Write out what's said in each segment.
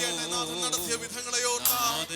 ചെയ്യട്ടെ. നാഥൻ നടത്തിയ വിധങ്ങളെ ഓർത്താൽ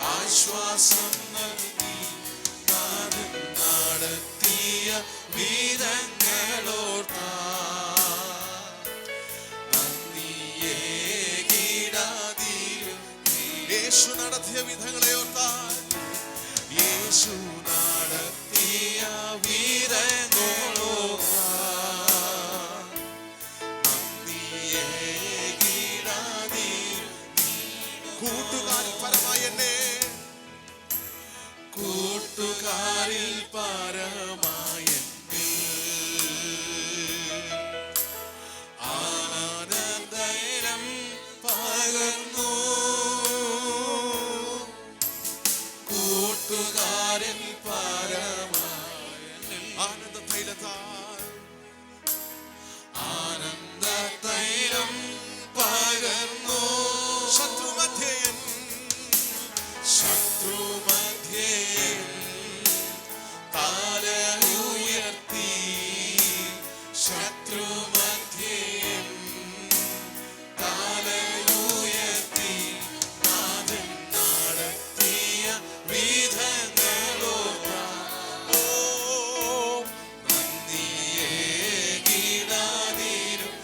ആശ്വാസം നൽകി നാഥൻ നടത്തിയ വിധങ്ങളോർത്താൽ നന്ദിയേകിടാതിരും. യേശു നടത്തിയ വിധങ്ങളെ ഓർത്താൽ യേശു നടത്തിയ വിധങ്ങളോർത്താൽ നന്ദിയേകിടാതിരും. കൂട്ടുകാരിൽ പരമായ എന്നെ, കൂട്ടുകാരിൽ പരമായ ആനന്ദം പകർന്നു. കൂട്ടുകാരിൽ പരമായ ആനന്ദ തൈലത്താൽ ആനന്ദ തൈലം പകർന്നു. ശത്രുമധ്യയൻ തല ഉയർത്തി ശത്രുമധ്യൻ തല ഉയർത്തി നാഥൻ നടത്തിയ വിധങ്ങളോർത്താൽ നന്ദിയേകിടാതിരും.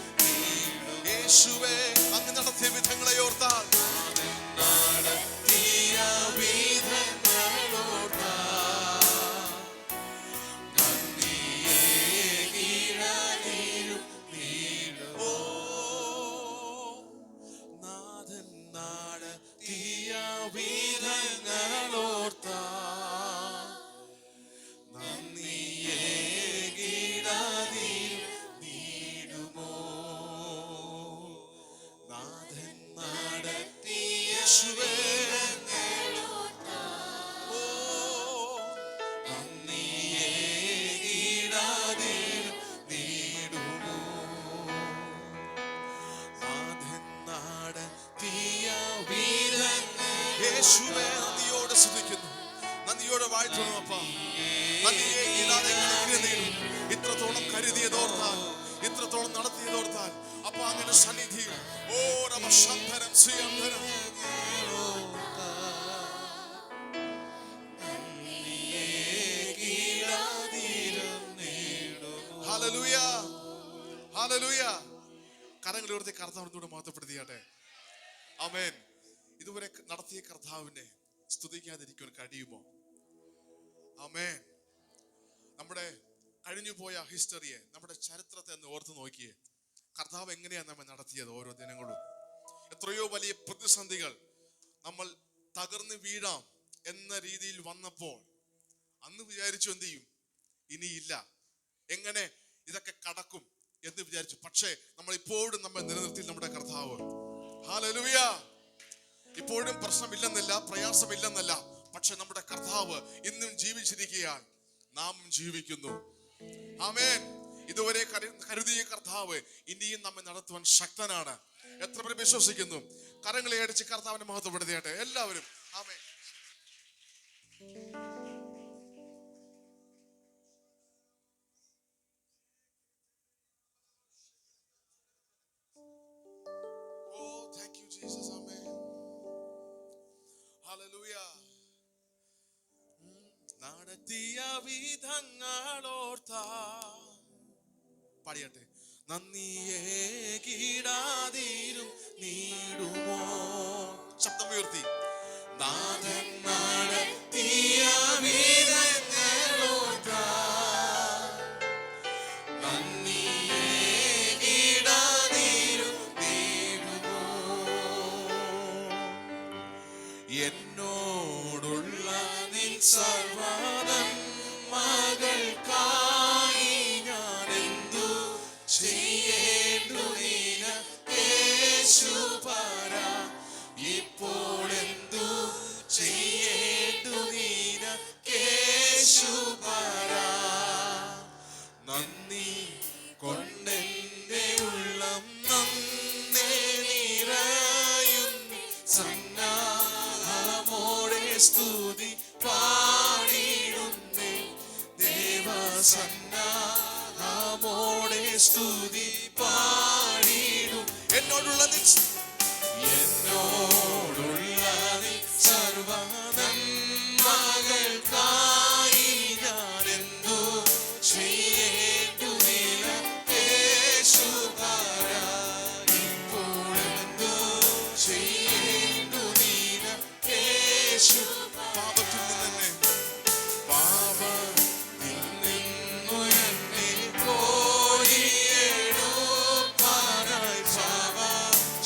യേശുവേ അങ്ങ് നടത്തിയ വിധങ്ങളെ ഓർത്താൽ നടത്തിയ വിധങ്ങളോർത്താൽ നന്ദിയേകിടാതിരും. ഓ നാഥൻ നടത്തിയ വിധങ്ങളോർത്താൽ നന്ദിയേകിടാതിരും നീടുമോ. നാഥൻ നടത്തിയ യേശുവേ നന്ദിയേകിടാതിരും നീടുമോ. നാഥൻ നടത്തിയ വിധങ്ങൾ യേശുവേ നന്ദിയോടെ സ്തുതിക്കുന്നു, നന്ദിയോടെ വാഴ്ത്തുന്നു. അപ്പ നന്ദിയേകിടാതെ ഇത്രത്തോളം കരുതിയതോർത്താൽ, ഇത്രത്തോളം നടത്തിയതോർത്താൽ അപ്പൊ അങ്ങനെ സന്നിധി ഓ നമശന്ധനം ശ്രീയന്ധനം ഹല്ലേലൂയ ഹല്ലേലൂയ. കരങ്ങൾ ഉയർത്തി കർത്താവിനോട് മഹത്വപ്പെടുത്തിയാട്ടെ. ആമേൻ. ഇതുവരെ നടത്തിയ കർത്താവിനെ സ്തുതിക്കാതിരിക്കാൻ കഴിയുമോ? ആമേൻ. നമ്മുടെ കഴിഞ്ഞുപോയ ഹിസ്റ്ററിയെ, നമ്മുടെ ചരിത്രത്തെ ഒന്ന് ഓർത്ത് നോക്കിയേ. കർത്താവ് എങ്ങനെയാണ് നമ്മെ നടത്തിയത്? ഓരോ ദിനങ്ങളും എത്രയോ വലിയ പ്രതിസന്ധികൾ നമ്മൾ തകർന്നു വീഴാം എന്ന രീതിയിൽ വന്നപ്പോൾ അന്ന് വിചാരിച്ചു എന്ത് ചെയ്യും, ഇനിയില്ല, എങ്ങനെ ഇതൊക്കെ കടക്കും എന്ന് വിചാരിച്ചു. പക്ഷേ നമ്മൾ ഇപ്പോഴും നമ്മെ നിലനിർത്തി നമ്മുടെ കർത്താവ്. ഹല്ലേലൂയ. ഇപ്പോഴും പ്രശ്നമില്ലെന്നല്ല, പ്രയാസമില്ലെന്നല്ല, പക്ഷെ നമ്മുടെ കർത്താവ് ഇന്നും ജീവിച്ചിരിക്കുകയാൽ നാം ജീവിക്കുന്നു. ആമേൻ. ഇതുവരെ കരുതിയ കർത്താവ് ഇനിയും നമ്മെ നടത്തുവാൻ ശക്തനാണ്. എത്ര പേര് വിശ്വസിക്കുന്നു? കരങ്ങളെ അടിച്ച് കർത്താവിനെ മഹത്വപ്പെടുത്തിയാട്ടെ എല്ലാവരും. ആമേൻ. നടത്തിയ വിധങ്ങളോർത്താ പാടിയട്ടെ. നന്ദിയേകിടാതിരും നീടുമോ. ശബ്ദം ഉയർത്തി. നാഥൻ നടത്തിയ വിധങ്ങളോർത്താ സർവ്വനന്മകൾക്കായി ഞാൻ എന്തു ചെയ്യേണ്ടു യേശുപരാ ഇപ്പോൾ എന്തു ചെയ്യേണ്ടു യേശുപരാ നന്ദി കൊണ്ടെന്റെ ഉള്ളം നന്നേ നിറയുന്നു സന്നാഹമോടെ സ്തുതി പാടിടുന്നേ ദേവസന്നാഹമോടെ സ്തുതി പാടിടും എന്നോടുള്ള സർവ്വനന്മകൾക്കായി ഞാൻ എന്തു ചെയ്യേണ്ടു യേശുപരാ ഇപ്പോൾ എന്തു ചെയ്യേണ്ടു യേശു പാപത്തിൽ നിന്ന് പാപത്തിൽ നിന്നു എന്നെ കോരിയെടുക്കാനായി പാപ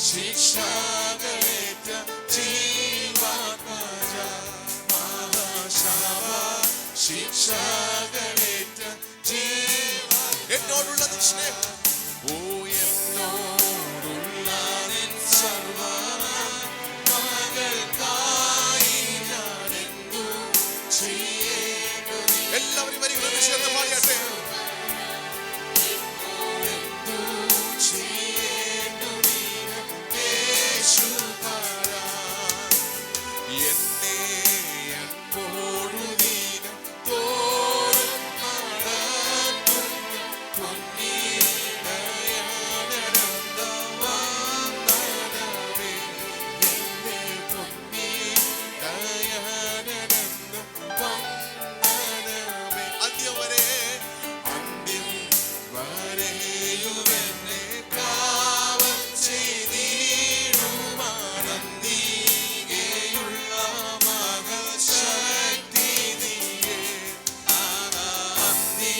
ശിക്ഷകളേറ്റ ജീവാത്മജ മഹാശാപ ശിക്ഷകളേറ്റ എന്നോടുള്ള സ്നേഹം ഓ എന്നോടുള്ള സർവ്വനന്മകൾക്കായി ഞാൻ എന്തു ചെയ്യേണ്ടു എല്ലാവരും വരികളൊന്ന് ചേർന്ന് പാടിയാട്ടെ എന്തു ചെയ്യേണ്ടു യേശുപരാ എന്നെ അൻപോടു നീന തോറും നടത്തുന്ന പൊന്നീടയാനന്ദവന്ദനമേ എന്നെ പൊന്നീടയാനന്ദവന്ദനമേ അന്ത്യം വരെയും എന്നെ കാവൽ ചെയ്തിടുമാനന്ദികയുള്ള മഹശക്തി നീയേ ആനന്ദികയുള്ള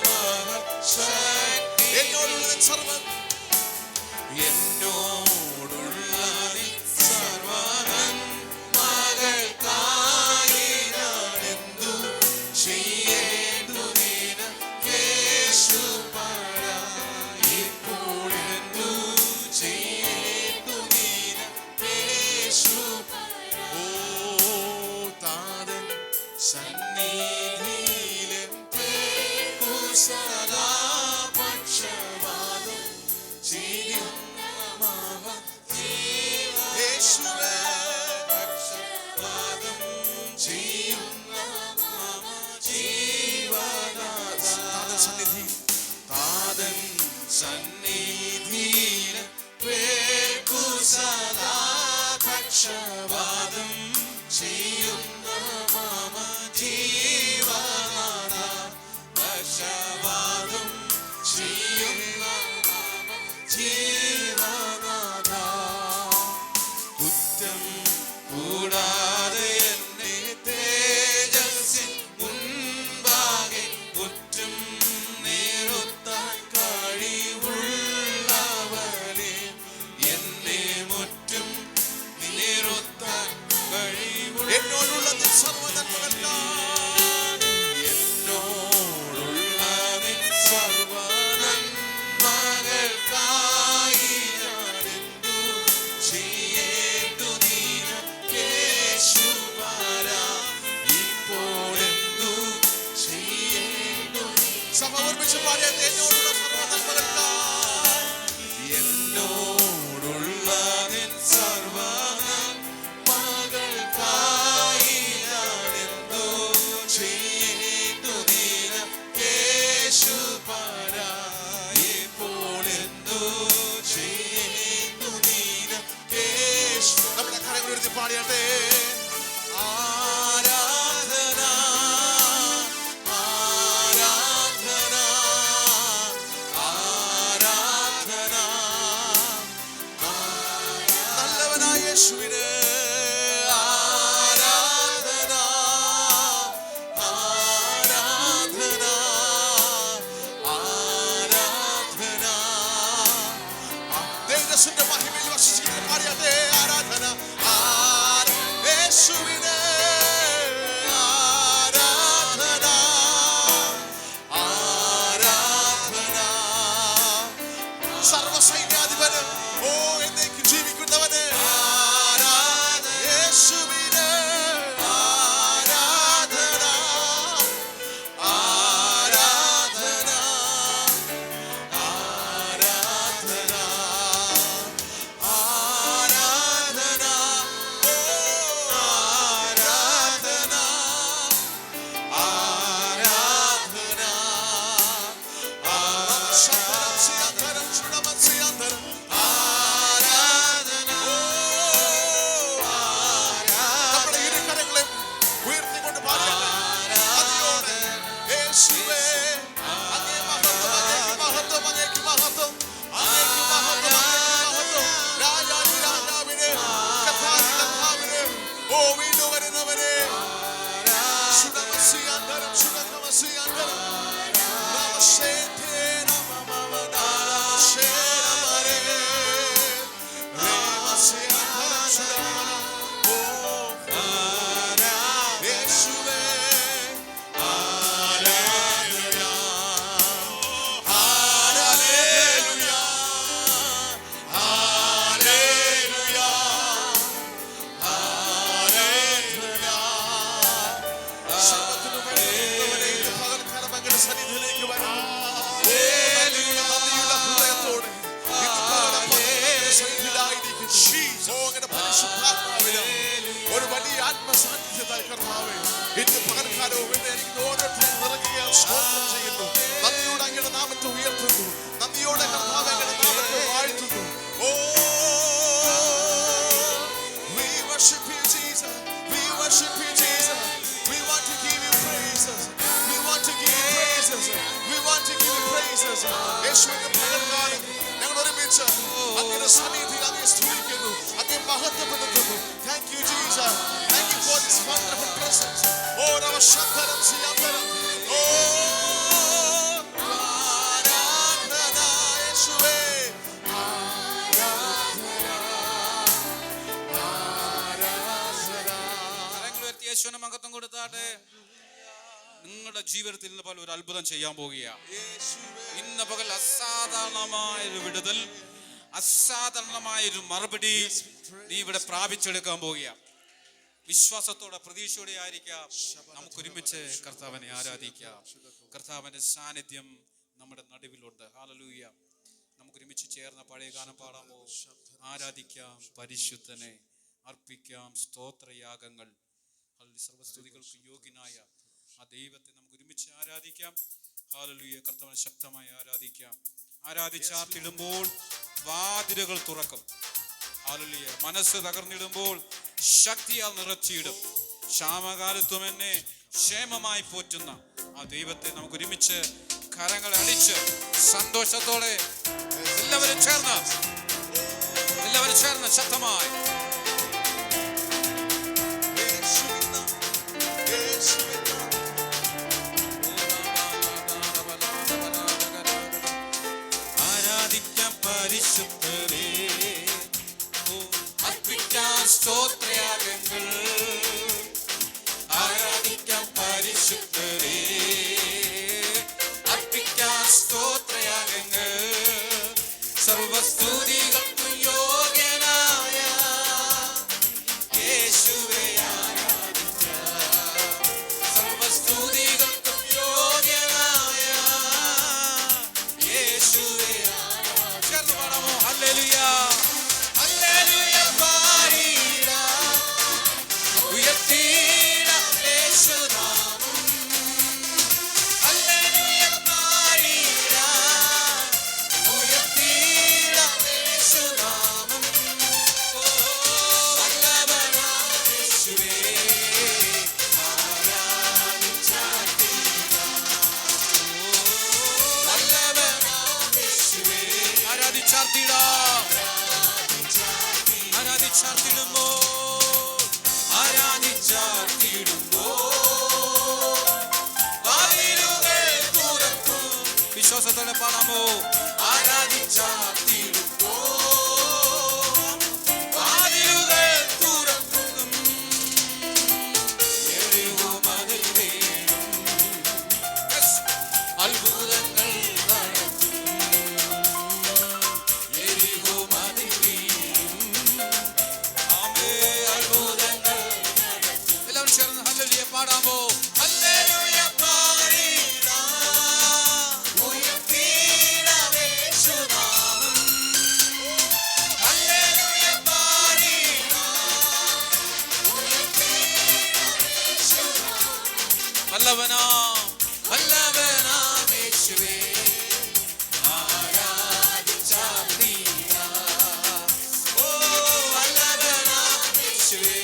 മഹശക്തി എന്നോടുള്ള സർവ്വം എന്നോടുള്ള സർവ്വനന്മകൾക്കായി ഞാൻ എന്തു ചെയ്യേണ്ടു യേശുപരാ ഇപ്പോൾ എന്തു ചെയ്യേണ്ടു യേശുപരാ ഓ താതൻ സന്നിധിയിലെ സദാ പക്ഷവാദം ചെയ്യുന്ന യേശുവേ പക്ഷവാദം ചെയ്യുന്ന ജീവനാഥ താതൻ സന്നിധിയിലെ സദാ പക്ഷവാദം ചെയ്യുന്ന മമ ജീവനാഥ പക്ഷവാദം ചെയ്യുന്ന മമ ജീവനാഥ കുറ്റം കൂടാതെ എന്നെ തേജസ്സിൻ മുൻപാകെ കുറ്റം നിറുത്താൻ കഴിവുള്ളവനെ എന്നെ മുറ്റും നിറുത്താൻ കഴിവുള്ള എന്നോടുള്ള സർവ്വനന്മകൾക്കായി എന്നോടുള്ള സർവ്വനന്മകൾക്കായി ഞാൻ എന്തു ചെയ്യേണ്ടു യേശുപരാ ഇപ്പോൾ എന്തു ചെയ്യേണ്ടു സഭ ഓർമ്മിച്ച് പാടിയത് എന്നോടുള്ള സർവ്വനന്മകൾക്കായി എന്നോടുള്ള സർവ്വനന്മകൾക്കായി ഞാൻ എന്തു ചെയ്യേണ്ടു യേശുപരാ ഇപ്പോൾ എന്തു ചെയ്യേണ്ടു യേശു നമ്മുടെ കരങ്ങൾ ഉയർത്തി പാടിയാട്ടെ ആരാധന ആരാധന Thank you, Jesus. Thank you for this wonderful presence. Oh, Rama Shantaram Siyantaram. Oh, Aradhana Yeshua. യേശുവിന് മഹത്വം കൊടുത്താട്ടെ. നിങ്ങളുടെ ജീവിതത്തിൽ നിന്ന് പോലെ ഒരു അത്ഭുതം ചെയ്യാൻ പോകുകയാണ് ഇന്ന് പകൽ. അസാധാരണമായ ഒരു വിടുതൽ, അസാധാരണമായൊരു മറുപടി നീ ഇവിടെ പ്രാപിച്ചെടുക്കാൻ പോവുകയാണ്. വിശ്വാസത്തോടെ പ്രതീക്ഷയോടെ ആയിരിക്കാം. നമുക്ക് ഒരുമിച്ച് കർത്താവിനെ ആരാധിക്കാം. കർത്താവിന്റെ സാന്നിധ്യം നമ്മുടെ നടുവിലുണ്ട്. ഹല്ലേലൂയ. നമുക്ക് ഒരുമിച്ച് ചേർന്ന പഴയ ഗാനം പാടാമോ? ആരാധിക്കാം പരിശുദ്ധനെ, അർപ്പിക്കാം സ്തോത്രയാഗങ്ങൾ. സർവസ്തുതികൾക്ക് യോഗ്യനായ ആ ദൈവത്തെ നമുക്ക് ഒരുമിച്ച് ആരാധിക്കാം. ഹല്ലേലൂയ. കർത്താവിനെ ശക്തമായി ആരാധിക്കാം. ആരാധിച്ചാർത്തിടുമ്പോൾ വാതിലുകൾ തുറക്കും. ഹല്ലേലൂയ. മനസ്സ് തകർന്നിടുമ്പോൾ ശക്തിയാൽ നിറച്ചിടും. ക്ഷാമകാലത്തും എന്നെ ക്ഷേമമായി പോറ്റുന്ന ആ ദൈവത്തെ നമുക്ക് ഒരുമിച്ച് കരങ്ങളെ അടിച്ച് സന്തോഷത്തോടെ എല്ലാവരും ചേർന്ന് ശക്തമായി ആരാധിക്കാം പരിശുദ്ധരേ, അർപ്പിക്കാം സ്തോത്രയാഗങ്ങൾ. ആരാധിക്കാം പരിശുദ്ധരേ, അർപ്പിക്കാം സ്തോത്രയാഗങ്ങൾ. സർവസ്തുതികൾക്കും യോഗ്യനായ യേശുവേ ആരാധിക്കാം. സർവസ്തുതികൾക്കും യോഗ്യനായ യേശുവേ ചേർന്ന് പാടാമോ? ഹല്ലേലൂയ. ഹല്ലേലൂയ പാടിടാം, ഉയർത്തിടാം യേശുനാമം. ഹല്ലേലൂയ പാടിടാം, ഉയർത്തിടാം യേശുനാമം. ഓ വല്ലഭനാം യേശുവേ ആരാധിച്ചാർത്തിടാം. ഓ വല്ലഭനാം യേശുവേ ആരാധിച്ചാർത്തിടാം. വാതിലുകൾ തുറക്കും. വിശ്വാസത്തോടെ പാടാമോ? ആരാധിച്ചാർത്തിടുമ്പോ വാതിലുകൾ തുറക്കും. എറിവോ മതിൽ വീഴും. അത്ഭുതങ്ങൾ നടത്തും. എരിഹോ മതിൽ വീഴും. എല്ലാവരും ചേർന്ന് ഹല്ലേലൂയ പാടാമോ? ഹല്ലേലൂയ പാടിടാം, ഉയർത്തിടാം യേശുനാമം. ഹല്ലേലൂയ പാടിടാം, ഉയർത്തിടാം യേശുനാമം. വല്ലഭനാം യേശുവേ ആരാധിച്ചാർത്തിടാം. ഓ വല്ലഭനാം യേശുവേ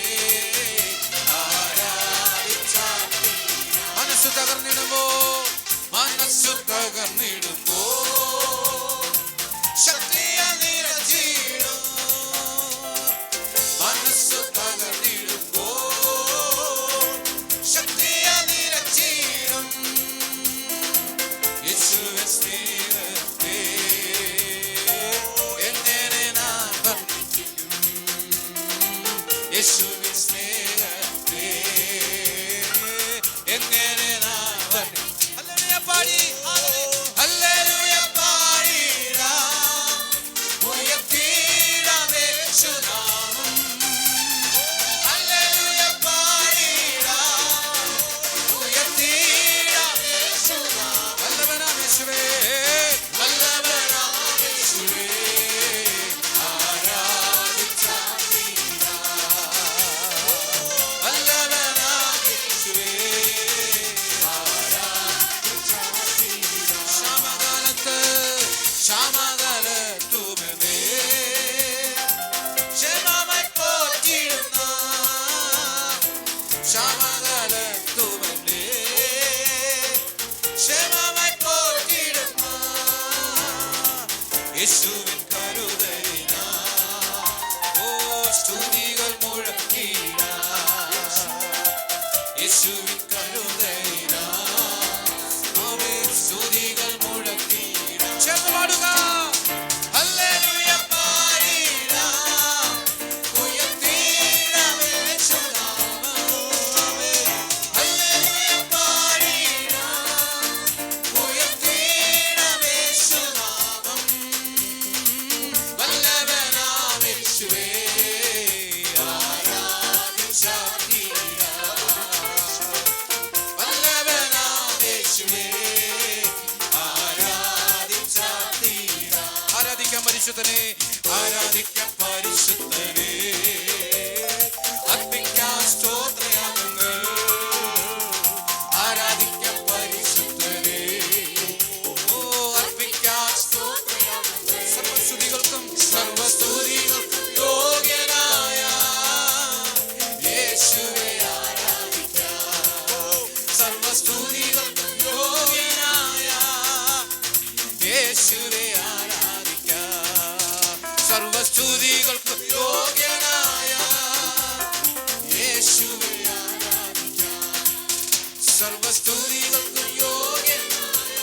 മനസ്സ് തകർന്നിടുമ്പോ ശക്തിയാ നിറച്ചിടും. മനസ്സ് തകർന്നിടുമ്പോ ശക്തിയാ നിറച്ചിടും. സകലത്തുമല്ലേ ക്ഷേമമായി പോറ്റിടുന്ന യേശുവിൻ കരുതലിനാ ഓ സ്തുതികൾ മുഴക്കിടാ യേശുവിൻ കരുതലിനാ ആമേൻ സ്തുതികൾ മുഴക്കിടാ ചേർന്ന് പാടുക ഹല്ലേലൂയ പാടിടാ ഉയർത്തിടാം യേശുനാമം ആമേൻ ഹല്ലേലൂയ പാടിടാ ഉയർത്തിടാം യേശുനാമം വല്ലഭനാം യേശുവേ ആരാധിക്കാം പരിശുദ്ധനെ ആരാധിക്കാം പരിശുദ്ധനെ അർപ്പിക്കാം സ്തോത്രയാഗങ്ങൾ ആരാധിക്കാം പരിശുദ്ധനെ ഓ അർപ്പിക്കാം സ്തോത്രയാഗങ്ങൾ സർവസ്തുതികൾക്കും സർവസ്തുതികൾക്കും യോഗ്യനായ യേശുവേ ആരാധിക്കാം സർവസ്തുതികൾക്കും യോഗ്യനായ യേശുവേ സർവസ്തുതികൾക്ക് യോഗ്യനായ യേശുവേ ആരാധിക്കാം സർവസ്തുതികൾക്ക് യോഗ്യനായ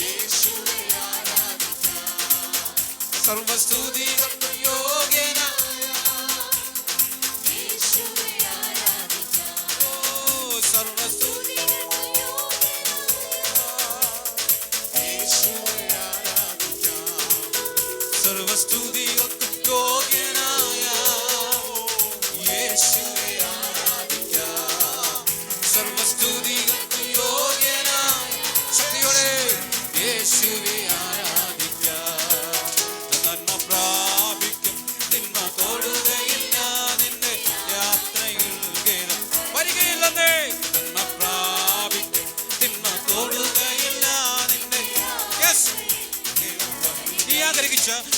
യേശുവേ ആരാധിക്കാം സർവസ്തുതികൾക്ക് യോഗ്യനായ യേശുവേ ആരാധിക്കാം ഓ സർവസ്തുതികൾക്ക് യേശുവേ സർവസ്തുതികൾക്കും യോഗ്യനായ യേശുവേ ആരാധിക്കാം സർവസ്തുതികൾക്കും യോഗ്യനായ ശക്തിയോടെ യേശുവേ ആരാധിക്കാം നന്മ പ്രാപിക്കും തിന്മ തൊടുകയില്ല നിന്റെ യാത്രയിൽ വരികയില്ലെന്നേ നന്മ പ്രാപിക്കും തിന്മ തൊടുകയില്ല നിന്റെ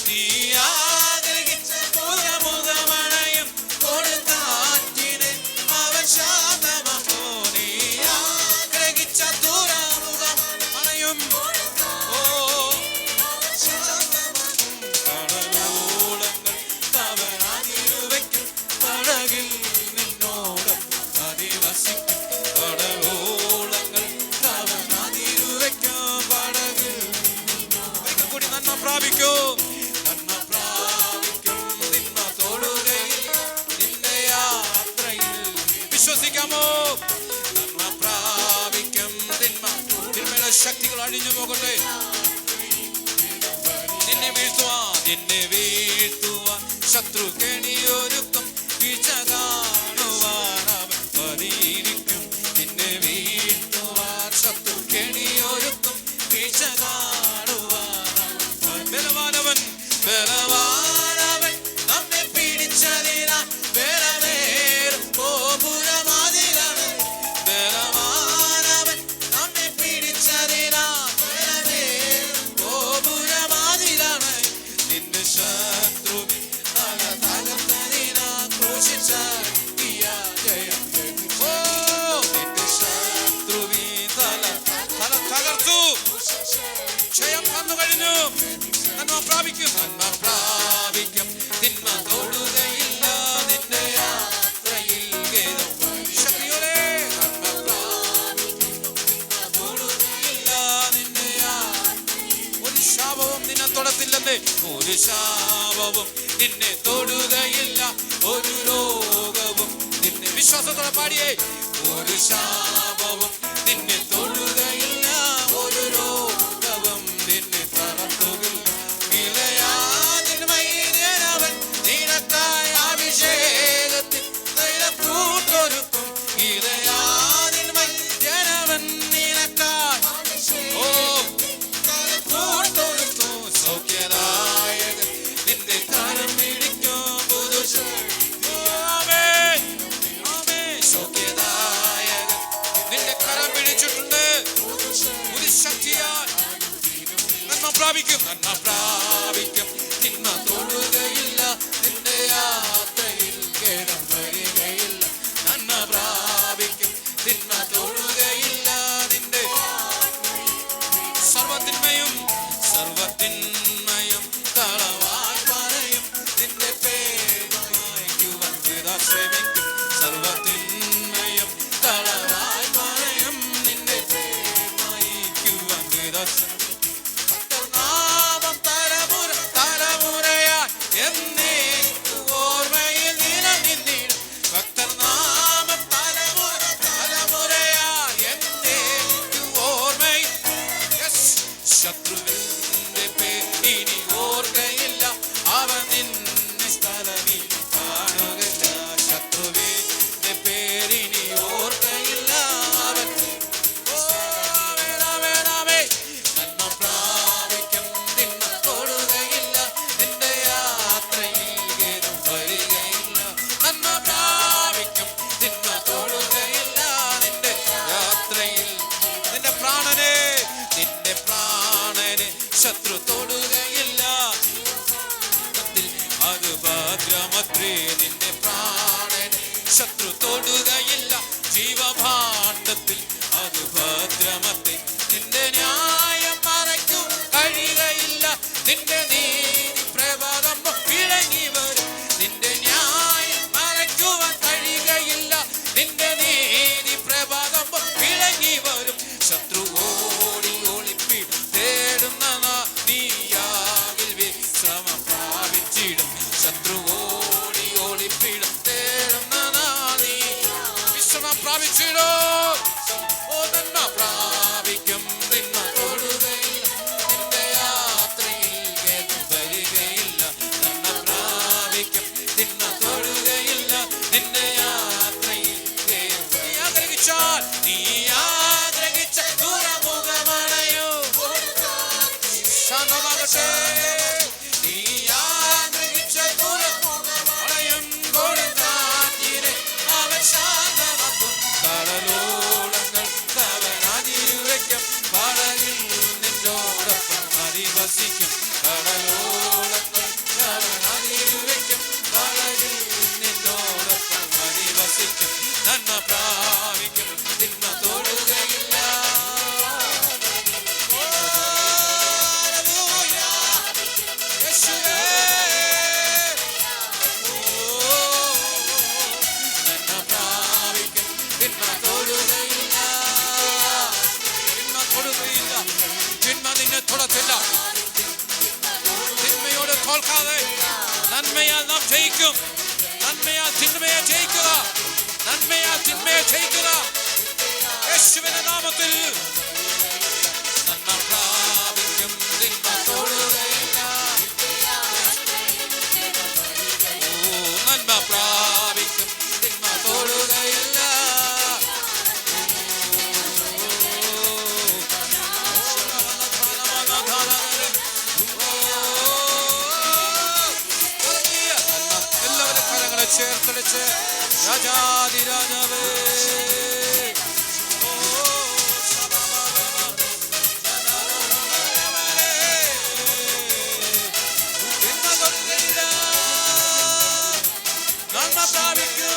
നീ ആഗ്രഹിച്ച പുതുമുഖമണയും കൊടുങ്കാറ്റിനെ അവൻ ശാന്തമാക്കോ നീ ആഗ്രഹിച്ച ദൂരമുഖമണയും ഓ കടലോളങ്ങൾ അവൻ അതിരുവയ്ക്കും പടകിൽ നിന്നോടൊപ്പം അധിവസിക്കും കടലോളങ്ങൾ അവൻ അതിരുവയ്ക്കും പടകിൽ കൂടി നന്മ പ്രാപിക്കും നന്മ പ്രാപിക്കും തിന്മ തൊടുകയിൽ നിന്റെ യാത്രയിൽ വിശ്വസിക്കാമോ നന്മ പ്രാപിക്കും തിന്മയുടെ ശക്തികൾ അഴിഞ്ഞു പോകട്ടെ നിന്നെ വീഴ്ത്തുവാൻ ശത്രു കെണിയൊരുക്കും വീഴ്ച കാണുവാൻ അവൻ പതിയിരിക്കും നിന്നെ വീഴ്ത്തുവാൻ ശത്രു കെണിയൊരുക്കും വീഴ്ച ബലവാനവൻ നമ്മെ പിടിച്ചതിനാ ബലമേറും ഗോപുരമതിലാണ് ബലവാനവൻ നമ്മെ പിടിച്ചതിനാ ബലമേറും ഗോപുരമതിലാണ് നിന്റെ ശത്രുവിൻ തല തകർത്തതിനാ ക്രൂശിച്ച ജയം ഓ നിന്റെ ശത്രുവിൻ തല തകർത്തു ക്ഷയം വന്നു കഴിഞ്ഞു നന്മ പ്രാപിക്കും തിന്മ തൊടുകയില്ല നിന്റെ യാത്രയിൽ ശക്തിയോടെ നന്മ പ്രാപിക്കും തിന്മ തൊടുകയില്ല നിന്റെ ഒരു ശാപവും നിന്നെ തൊടത്തില്ലെന്നേ ഒരു ശാപവും നിന്നെ തൊടുകയില്ല ഒരു രോഗവും നിന്നെ വിശ്വാസത്തോടെ പാടിയേ ഒരു ശാപവും നിന്നെ തൊടുകയില്ല ഒരു രോഗവും നിന്നെ തളർത്തുകില്ല ഇളയാതിൻ വൈദ്യനവൻ നിനക്കായി അഭിഷേകത്തിൽ തൈലപ്പൂട്ടൊരുക്കും ഇളയാതിൻ വൈദ്യനവൻ നിനക്കായി ഓ തൈലപ്പൂട്ടൊരുക്കും സൗഖ്യദായകൻ നിന്റെ കരം പിടിക്കും സൗഖ്യദായകൻ നിന്റെ കരം പിടിച്ചിട്ടുണ്ട് ശക്തിയാൽ നന്മ പ്രാപിക്കും തിന്മ തൊടുകയില്ല നിന്റെ യാത്രയിൽ കേടം വരികയില്ല നന്മ പ്രാപിച്ചിടോ. ഓ നന്മ പ്രാപിക്കും, തിന്മ തൊടുകയില്ല, നിന്റെ യാത്രയിൽ കേട്ടു വരികയില്ല. നന്മ പ്രാപിക്കും, തിന്മ തൊടുകയില്ല, നിന്റെ യാത്രയിൽ കേട്ടു. നീ ആഗ്രഹിച്ചാൽ, നീ ആഗ്രഹിച്ച ദുരമുഖമണയോ ശാന്തമാകട്ടെ. നീ ആഗ്രഹിച്ച ദുരമുഖമണയും കൊടുത്താറ്റിനെ അവൻ ശാന്തമാക്കും. കടലോളങ്ങൾ അവൻ അതിരുവയ്ക്കും, പടകിൽ നിന്നോടൊപ്പം അധിവസിക്കും. കടലോളങ്ങൾ അവൻ അതിരുവയ്ക്കും, പടകിൽ നിന്നോടൊപ്പം അധിവസിക്കും. നന്മ പ്രാപിക്കും, തിന്മ തൊടുകയില്ല. തിന്മയോട് തോൽക്കാതെ നന്മയാൽ നാം ജയിക്കും. നന്മയാൽ തിന്മയെ ജയിക്കുക, നന്മയാൽ തിന്മയെ ജയിക്കുക യേശുവിന്റെ നാമത്തിൽ. നന്മ പ്രാപിക്കും, തിന്മ തൊടുകയില്ല. നന്മ പ്രാപിക്കും, തിന്മ തൊടുകയില്ല. എല്ലാവരും കരങ്ങളെ ചേർത്തടിച്ച് രാജാതിരാജാവേ. നന്മ പ്രാപിക്കും,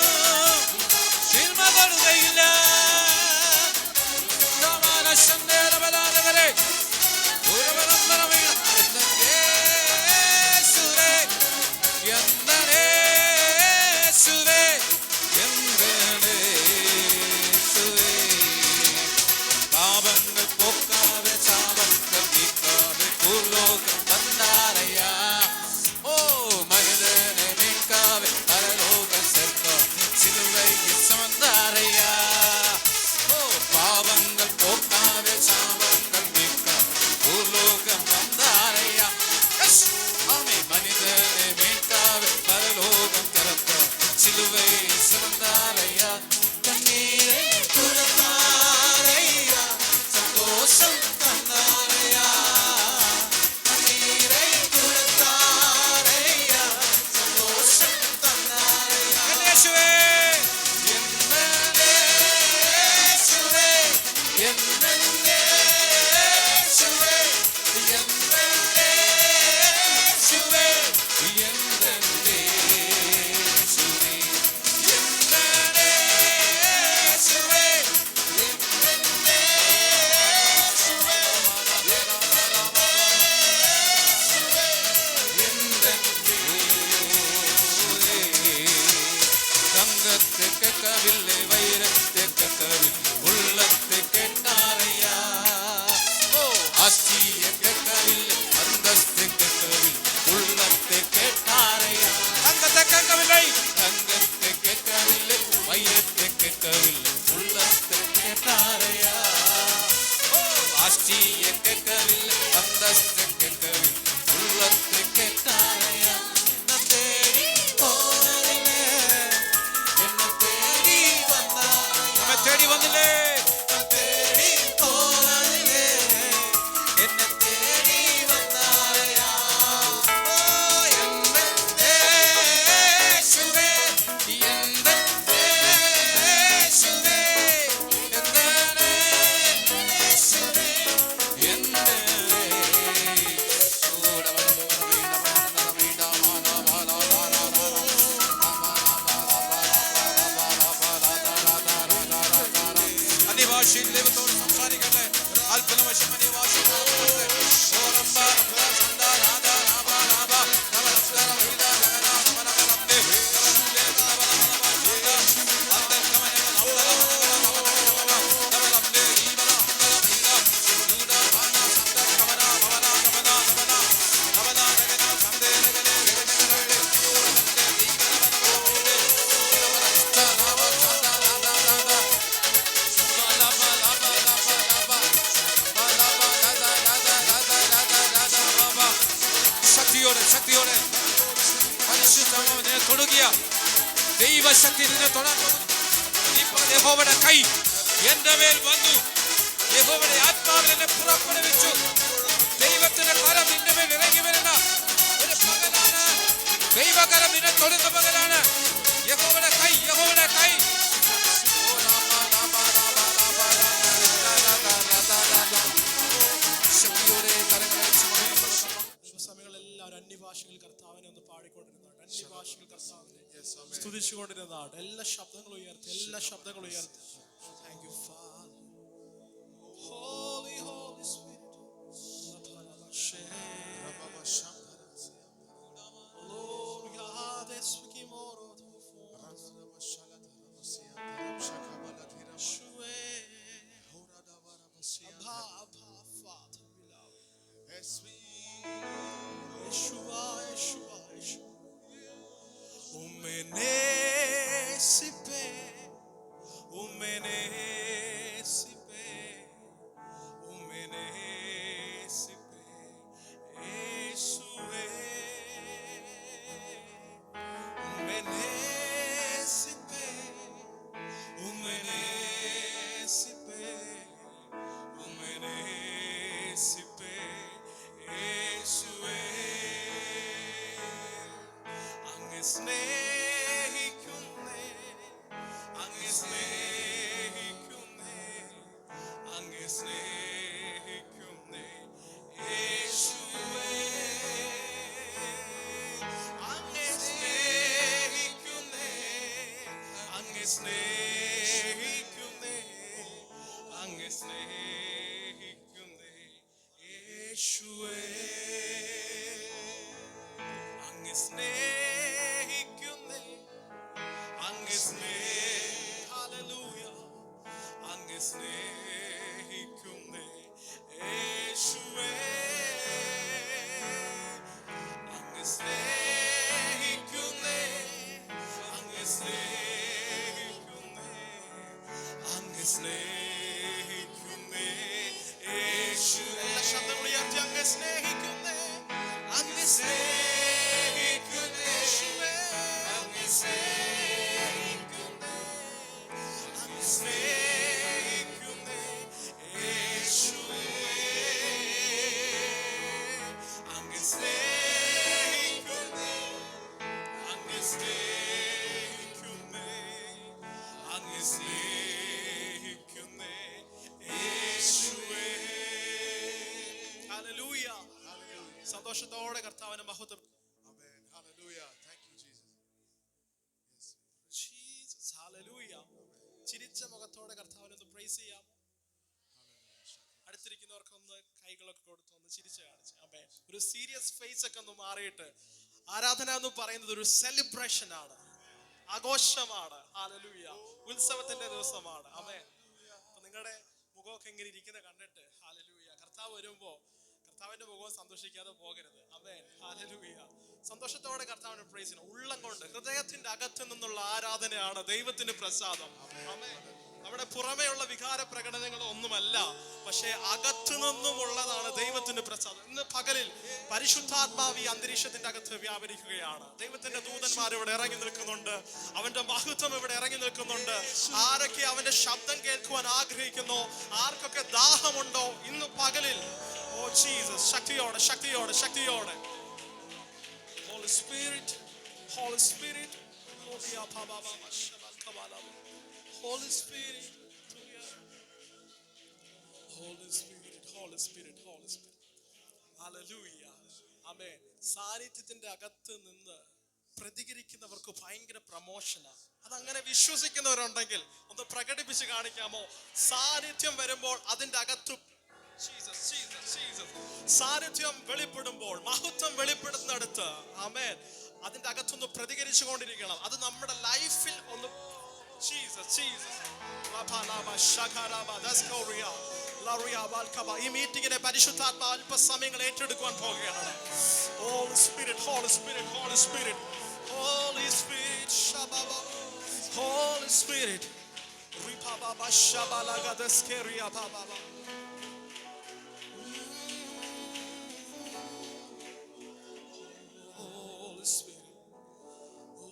തിന്മ തൊടുകയില്ല. പാപങ്ങൾ പോക്കാതെ ശാപങ്ങൾ നീക്കാതെ ഭൂലോകം തന്നാരയാ. ഓ മനിതനെ നീക്കാതെ പരലോകം ചേർക്കാതെ സിലുവയിൽ സുമந்தாരയാ. ഓ പാപങ്ങൾ പോക്കാതെ ശാപങ്ങൾ നീക്കാതെ ഭൂലോകം തന്നാരയാ. ആമേ മനിതനെ നീക്കാതെ പരലോകം ചേർക്കാതെ സിലുവയിൽ സുമந்தாരയാ. കണ്ണീരെ തുറന്നാരയാ, സന്തോഷം തന്നാരയാ. കണ്ണീരെ തുറന്നാരയാ, സന്തോഷം തന്നാരയാ. യേശുവേ എന്നേ യേശുവേ എന്നേ യേശുവേ എന്നേ യേശുവേ എന്നേ യേശുവേ എന്നേ യേശുവേ തങ്കത്തെ കേൾക്കവില്ലേ, വൈരത്തെ കേൾക്കവിൽ, ഉള്ളത്തെ കേട്ടാറയ്യാ. ഓ ആസ്തിയെ കേൾക്കവില്ലേ, അന്തസ്തെ കേൾക്കവിൽ, ഉള്ളത്തെ കേട്ടാറയ്യാ. തങ്കത്തെ കേൾക്കവില്ലേ, തങ്കത്തെ കേൾക്കവില്ലേ, വൈരത്തെ കേൾക്കവിൽ, ഉള്ളത്തെ കേട്ടാറയ്യാ. ഓ ആസ്തിയെ കേൾക്കവില്ലേ, അന്തസ്തെ കേൾക്കവിൽ, ഉള്ളത്തെ കേട്ടാറയ്യാ. എന്നെ തേടി പോരലേ, എന്നെ തേടി വന്നാരയാ. നമ്മെ തേടി വന്നില്ലേ, തേടി പോരലേ, എന്നെ തേടി വന്നാരയാ. ഓ എന്നെ യേശുവേ, എന്നെ യേശുവേ, എന്നെ യേശുവേ, എന്നെ അന്യഭാഷയിൽ ദൈവത്തോട് സംസാരിക്കട്ടെ. അത്ഭുതവശം അന്യഭാഷയിൽ ദൈവശക്തി നിന്നെ തൊടാൻ പോകുന്നു. നീ പറഞ്ഞ യഹോവയുടെ കൈ എന്റെ മേൽ വന്നു, യഹോവയുടെ ആത്മാവിൽ എന്നെ പുറപ്പെടുവിച്ചു. ദൈവത്തിന്റെ കരം നിന്റെ മേൽ ഇറങ്ങി വരുന്ന ഒരു പകലാണ്. ദൈവകരം നിന്നെ തൊടുന്ന പകലാണ്. യഹോവയുടെ കൈ, യഹോവയുടെ കൈ. ശക്തിയോടെ കരങ്ങളെ സമയങ്ങളെല്ലാവരും അന്യഭാഷകൾ കർത്താവിനെ ഒന്ന് പാടിക്കൊണ്ടിരുന്നതാണ്. അന്യഭാഷകൾ കർത്താവിനെ സ്തുതിച്ചുകൊണ്ടിരുന്നതാണ്. എല്ലാ ശബ്ദങ്ങളും ഉയർത്തി, എല്ലാ ശബ്ദങ്ങളും ഉയർത്തി. Thank you, Father. Holy, Holy Spirit. Lord God, as we give more of the Father, we love you. Yeshua, Yeshua, Yeshua. Umenesipe, umenesipe, umenesipe, Yeshua. Umenesipe, umenesipe, umenesipe, Yeshua. അങ്ങ് സ്നേഹിക്കുന്നേ, അങ്ങ് സ്നേഹിക്കുന്നേ, അങ്ങ് സ്നേഹിക്കുന്നേ, യേശുവേ. അങ്ങ് സ്നേഹിക്കുന്നേ, അങ്ങ് സ്നേഹിക്കുന്നേ, അങ്ങ് സ്നേഹിക്കുന്നേ, യേശുവേ. അങ്ങ് സ്നേഹിക്കുന്നേ, അങ്ങ് ഹല്ലേലൂയ, അങ്ങ് സ്നേഹിക്കുന്നേ, യേശുവേ. അങ്ങ് സ്നേഹിക്കുന്നേ, അങ്ങ് സ്നേഹിക്കുന്നേ, അങ്ങ് സ്നേഹിക്കുന്നേ, യേശു. എല്ലാ ശബ്ദങ്ങളും ഉയർത്തി അങ്ങ് സ്നേഹിക്കുന്നേ, അങ്ങ് സ്നേഹിക്കുന്നേ, യേശുവേ. അങ്ങ് സ്നേഹിക്കുന്നേ, അങ്ങ് സ്നേഹിക്കുന്നേ, യേശുവേ. അങ്ങ് സ്നേഹിക്കുന്നേ, അങ്ങ് സ്നേഹിക്കുന്നേ, അങ്ങ് സ്നേഹിക്കുന്നേ, യേശുവേ. ഹല്ലേലൂയ. സന്തോഷത്തോടെ കർത്താവിനെ മഹത്വം. Amen. Hallelujah. Thank you, Jesus. Jesus, hallelujah. ചിരിച്ച മുഖത്തോടെ കർത്താവിനെ ഒന്ന് പ്രൈസ് ചെയ്യാം. അടുത്തിരിക്കുന്നവർക്കൊന്ന് കൈകളൊക്കെ കൊടുത്ത് ഒന്ന് ചിരിച്ച് കാണിച്ച്. ആമേൻ. ഒരു സീരിയസ് ഫേസ് ഒക്കെ ഒന്ന് മാറിയിട്ട് ആരാധന എന്ന് പറയുന്നത് ഒരു സെലിബ്രേഷൻ ആണ്, ആഘോഷമാണ്. ഹല്ലേലൂയ. ഉത്സവത്തിന്റെ ദിവസമാണ്. ആമേൻ. അപ്പൊ നിങ്ങളുടെ മുഖമൊക്കെ ഇങ്ങനെ ഇരിക്കുന്ന കണ്ടിട്ട് ഹല്ലേലൂയ, കർത്താവ് വരുമ്പോ കർത്താവിന്റെ മുഖവും സന്തോഷിക്കാതെ പോകരുത്. ആമേൻ. ഹല്ലേലൂയ. സന്തോഷത്തോടെ കർത്താവിനെ പ്രൈസ് ചെയ്യണം. ഉള്ളം കൊണ്ട്, ഹൃദയത്തിന്റെ അകത്ത് നിന്നുള്ള ആരാധനയാണ് ദൈവത്തിന് പ്രസാദം. ആമേൻ. നമ്മുടെ പുറമേയുള്ള വികാര പ്രകടനങ്ങൾ ഒന്നുമല്ല, പക്ഷേ അകത്തു നിന്നുമുള്ളതാണ് ദൈവത്തിന് പ്രസാദം. ഇന്ന് പകലിൽ പരിശുദ്ധാത്മാവ് ഈ അന്തരീക്ഷത്തിന്റെ അകത്ത് വ്യാപരിക്കുകയാണ്. ദൈവത്തിന്റെ ദൂതന്മാർ ഇവിടെ ഇറങ്ങി നിൽക്കുന്നുണ്ട്, അവന്റെ മഹത്വം ഇവിടെ ഇറങ്ങി നിൽക്കുന്നുണ്ട്. ആരൊക്കെ അവന്റെ ശബ്ദം കേൾക്കുവാൻ ആഗ്രഹിക്കുന്നോ, ആർക്കൊക്കെ ദാഹമുണ്ടോ, ഇന്ന് പകലിൽ ഓ ജീസസ്, ശക്തിയോടെ ശക്തിയോടെ ശക്തിയോടെ. Holy Spirit, Holy Spirit, Holy Spirit, Holy Spirit, Holy Spirit, Holy Spirit. Hallelujah. Amen. സാന്നിധ്യത്തിന്റെ അകത്ത് നിന്ന് പ്രതികരിക്കുന്നവർക്ക് ഭയങ്കര പ്രമോഷനാണ്. അതങ്ങനെ വിശ്വസിക്കുന്നവരുണ്ടെങ്കിൽ ഒന്ന് പ്രകടിപ്പിച്ച് കാണിക്കാമോ? സാന്നിധ്യം വരുമ്പോൾ അതിന്റെ അകത്ത് സാന്നിധ്യം വെളിപ്പെടുമ്പോൾ, മഹത്വം വെളിപ്പെടുന്നിടത്ത് ആമേൻ, അതിന്റെ അകത്തൊന്ന് പ്രതികരിച്ചു കൊണ്ടിരിക്കണം. അത് നമ്മുടെ ലൈഫിൽ ഒന്ന് ഈ മീറ്റിംഗിനെ പരിശുദ്ധാത്മാ അല്പസമയങ്ങൾ ഏറ്റെടുക്കുവാൻ പോകുകയാണ്. Holy Spirit, Holy Spirit, Holy Spirit, Holy Spirit, Shababa, Holy Spirit, Ripababa, Shabalaga, Deskeria, Baba. Holy Spirit, oh,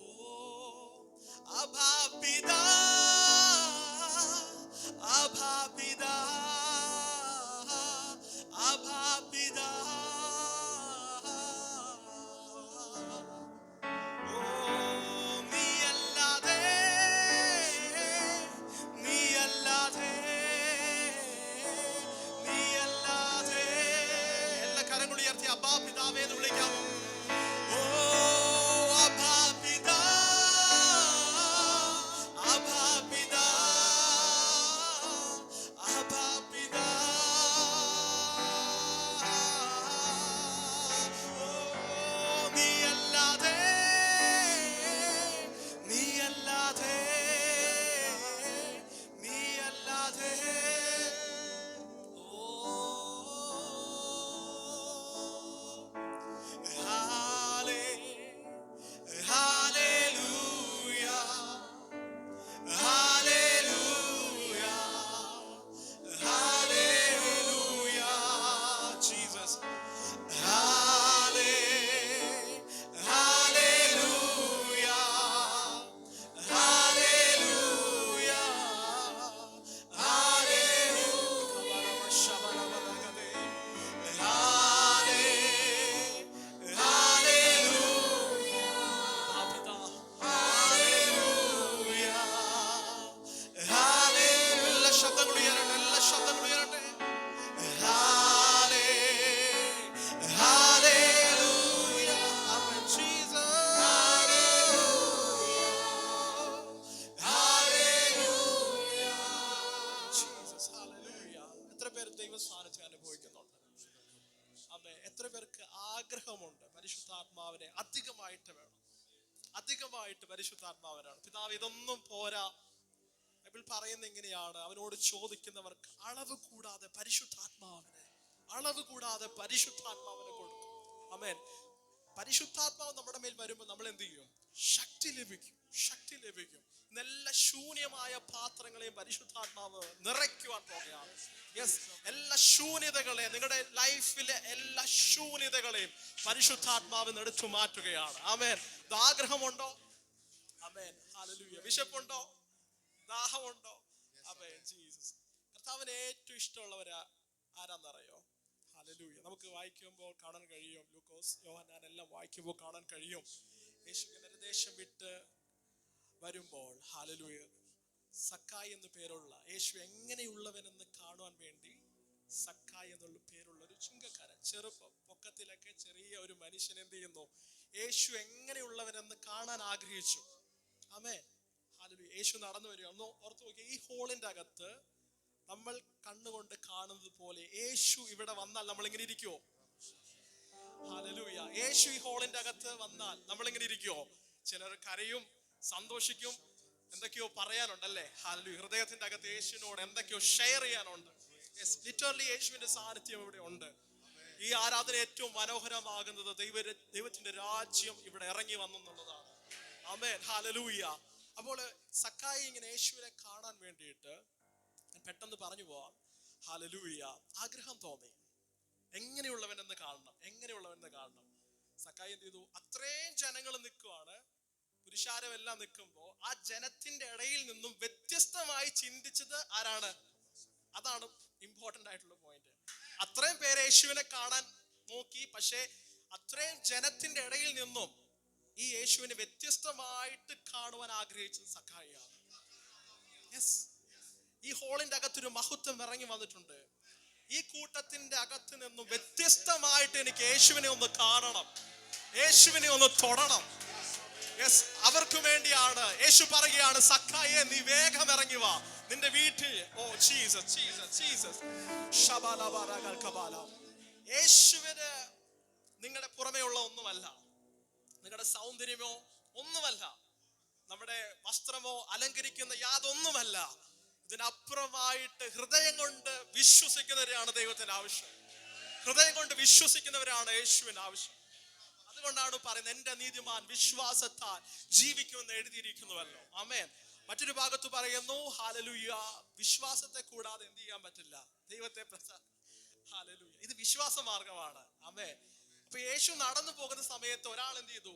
സാന്നിധ്യം അനുഭവിക്കുന്നുണ്ട്. അമ്മേ, എത്ര പേർക്ക് ആഗ്രഹമുണ്ട് പരിശുദ്ധാത്മാവിനെ അധികമായിട്ട് വേണം, അധികമായിട്ട് പരിശുദ്ധാത്മാവിനാണ്. പിതാവ് ഇതൊന്നും പോരാ. ബൈബിൾ പറയുന്ന എങ്ങനെയാണ്? അവനോട് ചോദിക്കുന്നവർക്ക് അളവ് കൂടാതെ പരിശുദ്ധാത്മാവിനെ, അളവ് കൂടാതെ പരിശുദ്ധാത്മാവിനെ കൊടുക്കും. ആമേൻ. പരിശുദ്ധാത്മാവ് നമ്മുടെ മേൽ വരുമ്പോൾ നമ്മൾ എന്ത് ചെയ്യും? ശക്തി ലഭിക്കും, ശക്തി ലഭിക്കും. ഇന്നെല്ലാ ശൂന്യമായ പാത്രങ്ങളെയും പരിശുദ്ധാത്മാവ് നിറയ്ക്കുവാൻ പോകുകയാണ്. യെസ്, എല്ലാ ശൂന്യതകളെയും, നിങ്ങളുടെ ലൈഫിലെ എല്ലാ ശൂന്യതകളെയും പരിശുദ്ധാത്മാവ് എടുത്തു മാറ്റുകയാണ്. ആമേൻ. ആഗ്രഹമുണ്ടോ? ആമേൻ. ഹല്ലേലൂയ. വിശപ്പുണ്ടോ? ദാഹമുണ്ടോ? ആമേൻ. ജീസസ്. കർത്താവിന് ഏറ്റവും ഇഷ്ടമുള്ളവരാ ആരാന്നറിയോ? ഹല്ലേലൂയ. നമുക്ക് വായിക്കുമ്പോൾ കാണാൻ കഴിയും, ലൂക്കോസ്, യോഹന്നാൻ എല്ലാം വായിക്കുമ്പോൾ കാണാൻ കഴിയും, യേശുവിന്റെ ദേശം വിട്ട് വരുമ്പോൾ ഹല്ലേലൂയ സക്കായി എന്ന് പേരുള്ള, യേശു എങ്ങനെയുള്ളവനെന്ന് കാണുവാൻ വേണ്ടി സക്കായി എന്നുള്ള പേരുള്ള ഒരു ചുങ്കക്കാരൻ, ചെറുപ്പം പൊക്കത്തിലൊക്കെ ചെറിയ ഒരു മനുഷ്യൻ എന്ത് ചെയ്യുന്നു? യേശു എങ്ങനെയുള്ളവനെന്ന് കാണാൻ ആഗ്രഹിച്ചു. ആമേൻ. ഹല്ലേലൂയ. യേശു നടന്നു വരിക. ഒന്ന് ഓർത്ത് നോക്കിയ, ഈ ഹോളിന്റെ അകത്ത് നമ്മൾ കണ്ണുകൊണ്ട് കാണുന്നത് പോലെ യേശു ഇവിടെ വന്നാൽ നമ്മൾ എങ്ങനെ ഇരിക്കുവോ? ഹല്ലേലൂയ. യേശു ഈ ഹോളിന്റെ അകത്ത് വന്നാൽ നമ്മൾ എങ്ങനെ ഇരിക്കുവോ? ചിലർ കരയും, സന്തോഷിക്കും, എന്തൊക്കെയോ പറയാനുണ്ടല്ലേ? ഹല്ലേലൂയ. ഹൃദയത്തിന്റെ അകത്ത് യേശുവിനോട് എന്തൊക്കെയോ ഷെയർ ചെയ്യാനുണ്ട്. ലിറ്ററലി യേശുവിന്റെ സാന്നിധ്യം ഇവിടെ ഉണ്ട്. ഈ ആരാധന ഏറ്റവും മനോഹരമാകുന്നത് ദൈവത്തിന്റെ രാജ്യം ഇവിടെ ഇറങ്ങി വന്നെന്നുള്ളതാണ്. ആമേൻ. ഹല്ലേലൂയ. അപ്പോൾ സക്കായി ഇങ്ങനെ യേശുവിനെ കാണാൻ വേണ്ടിയിട്ട് പെട്ടെന്ന് പറഞ്ഞു പോവാം. ഹല്ലേലൂയ. ആഗ്രഹം തോന്നി, എങ്ങനെയുള്ളവനെന്ന് കാണണം, എങ്ങനെയുള്ളവനെന്ന് കാണണം. സക്കായി എന്ത് ചെയ്തു? അത്രയും ജനങ്ങൾ നിൽക്കുവാണ്, പുരുഷാരമെല്ലാം നിൽക്കുമ്പോൾ ആ ജനത്തിന്റെ ഇടയിൽ നിന്നും വ്യത്യസ്തമായി ചിന്തിച്ചത് ആരാണ്? അതാണ് ഇമ്പോർട്ടന്റ് ആയിട്ടുള്ള പോയിന്റ്. അത്രയും പേര് യേശുവിനെ കാണാൻ നോക്കി, പക്ഷേ അത്രയും ജനത്തിന്റെ ഇടയിൽ നിന്നും ഈ യേശുവിനെ വ്യത്യസ്തമായിട്ട് കാണുവാൻ ആഗ്രഹിച്ചത് സക്കായിയാണ്. യെസ്, ഈ ഹോളിന്റെ അകത്തൊരു മഹത്വം ഇറങ്ങി വന്നിട്ടുണ്ട്. ഈ കൂട്ടത്തിന്റെ അകത്ത് നിന്നും വ്യത്യസ്തമായിട്ട് എനിക്ക് യേശുവിനെ ഒന്ന് കാണണം, യേശുവിനെ ഒന്ന് തൊടണം. യെസ്, അവർക്ക് വേണ്ടിയാണ് യേശു പറയുകയാണ്, സക്കായെ നീ വേഗം ഇറങ്ങി വാ നിന്റെ വീട്ടിൽ. Oh Jesus, Jesus, Jesus. യേശുവിന് നിങ്ങളുടെ പുറമേ ഉള്ള ഒന്നുമല്ല, നിങ്ങളുടെ സൗന്ദര്യമോ ഒന്നുമല്ല, നമ്മുടെ വസ്ത്രമോ അലങ്കരിക്കുന്ന യാതൊന്നുമല്ല. ഇതിനപ്പുറമായിട്ട് ഹൃദയം കൊണ്ട് വിശ്വസിക്കുന്നവരാണ് ദൈവത്തിന് ആവശ്യം. ഹൃദയം കൊണ്ട് വിശ്വസിക്കുന്നവരാണ് യേശുവിന് ആവശ്യം. അതുകൊണ്ടാണ് പറയുന്നത്, എന്റെ നീതിമാൻ വിശ്വാസത്താൽ ജീവിക്കുമെന്ന് എഴുതിയിരിക്കുന്നുവല്ലോ. ആമേൻ. മറ്റൊരു ഭാഗത്ത് പറയുന്നു, ഹല്ലേലൂയ, വിശ്വാസത്തെ കൂടാതെ എന്ത് ചെയ്യാൻ പറ്റില്ല? ദൈവത്തെ ഹല്ലേലൂയ. ഇത് വിശ്വാസ മാർഗമാണ്. ആമേൻ. അപ്പൊ യേശു നടന്നു പോകുന്ന സമയത്ത് ഒരാൾ എന്ത് ചെയ്തു?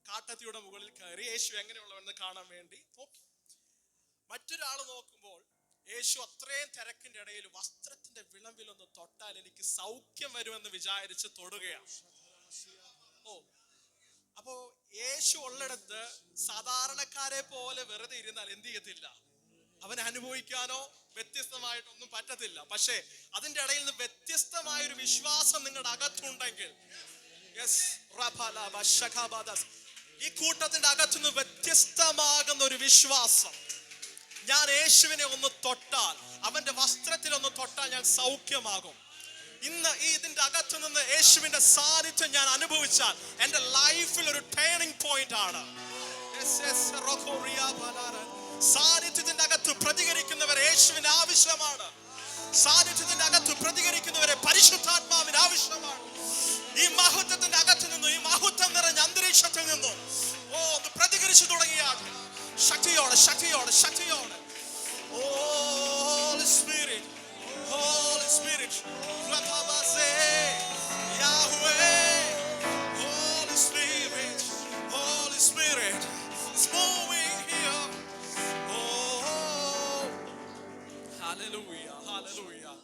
കാട്ടത്തിയുടെ മുകളിൽ കയറി യേശു എങ്ങനെയുള്ളവെന്ന് കാണാൻ വേണ്ടി നോക്കി. മറ്റൊരാൾ നോക്കുമ്പോൾ യേശു അത്രയും തിരക്കിന്റെ ഇടയിൽ വസ്ത്രത്തിന്റെ വിളമ്പിലൊന്ന് തൊട്ടാൽ എനിക്ക് സൗഖ്യം വരുമെന്ന് വിചാരിച്ച് തൊടുകയാണ്. ഓ, അപ്പോ യേശു ഉള്ളിടത്ത് സാധാരണക്കാരെ പോലെ വെറുതെ ഇരുന്നാൽ എന്ത് ചെയ്യത്തില്ല? അവന് അനുഭവിക്കാനോ വ്യത്യസ്തമായിട്ടൊന്നും പറ്റത്തില്ല. പക്ഷേ അതിന്റെ ഇടയിൽ നിന്ന് വ്യത്യസ്തമായൊരു വിശ്വാസം നിങ്ങളുടെ അകത്തുണ്ടെങ്കിൽ, ഈ കൂട്ടത്തിന്റെ അകത്തുനിന്ന് വ്യത്യസ്തമാകുന്ന ഒരു വിശ്വാസം, ഞാൻ യേശുവിനെ ഒന്ന് തൊട്ടാൽ, അവന്റെ വസ്ത്രത്തിൽ ഒന്ന് തൊട്ടാൽ ഞാൻ സൗഖ്യമാകും. ഇന്ന് ഈ ഇതിന്റെ അകത്തു നിന്ന് യേശുവിന്റെ സാന്നിധ്യം ഞാൻ അനുഭവിച്ചാൽ എന്റെ ലൈഫിൽ ഒരു ടേണിംഗ് പോയിന്റ് ആണ്. സാന്നിധ്യത്തിന്റെ അകത്ത് പ്രതികരിക്കുന്നവരെ യേശുവിന് ആവശ്യമാണ്. സാന്നിധ്യത്തിന്റെ അകത്ത് പ്രതികരിക്കുന്നവരെ പരിശുദ്ധാത്മാവിന് ആവശ്യമാണ്. ഈ മഹത്വത്തിന്റെ അകത്തു നിന്നും, ഈ മഹത്വം നിറഞ്ഞ അന്തരീക്ഷത്തിൽ നിന്നും ഒന്ന് പ്രതികരിച്ചു തുടങ്ങിയാണ്. ശക്തിയോടെ, ശക്തിയോടെ, ശക്തിയോടെ. Holy Spirit, Holy Spirit, Yahweh, Holy Spirit, Holy Spirit, it's moving here. Oh, hallelujah, hallelujah.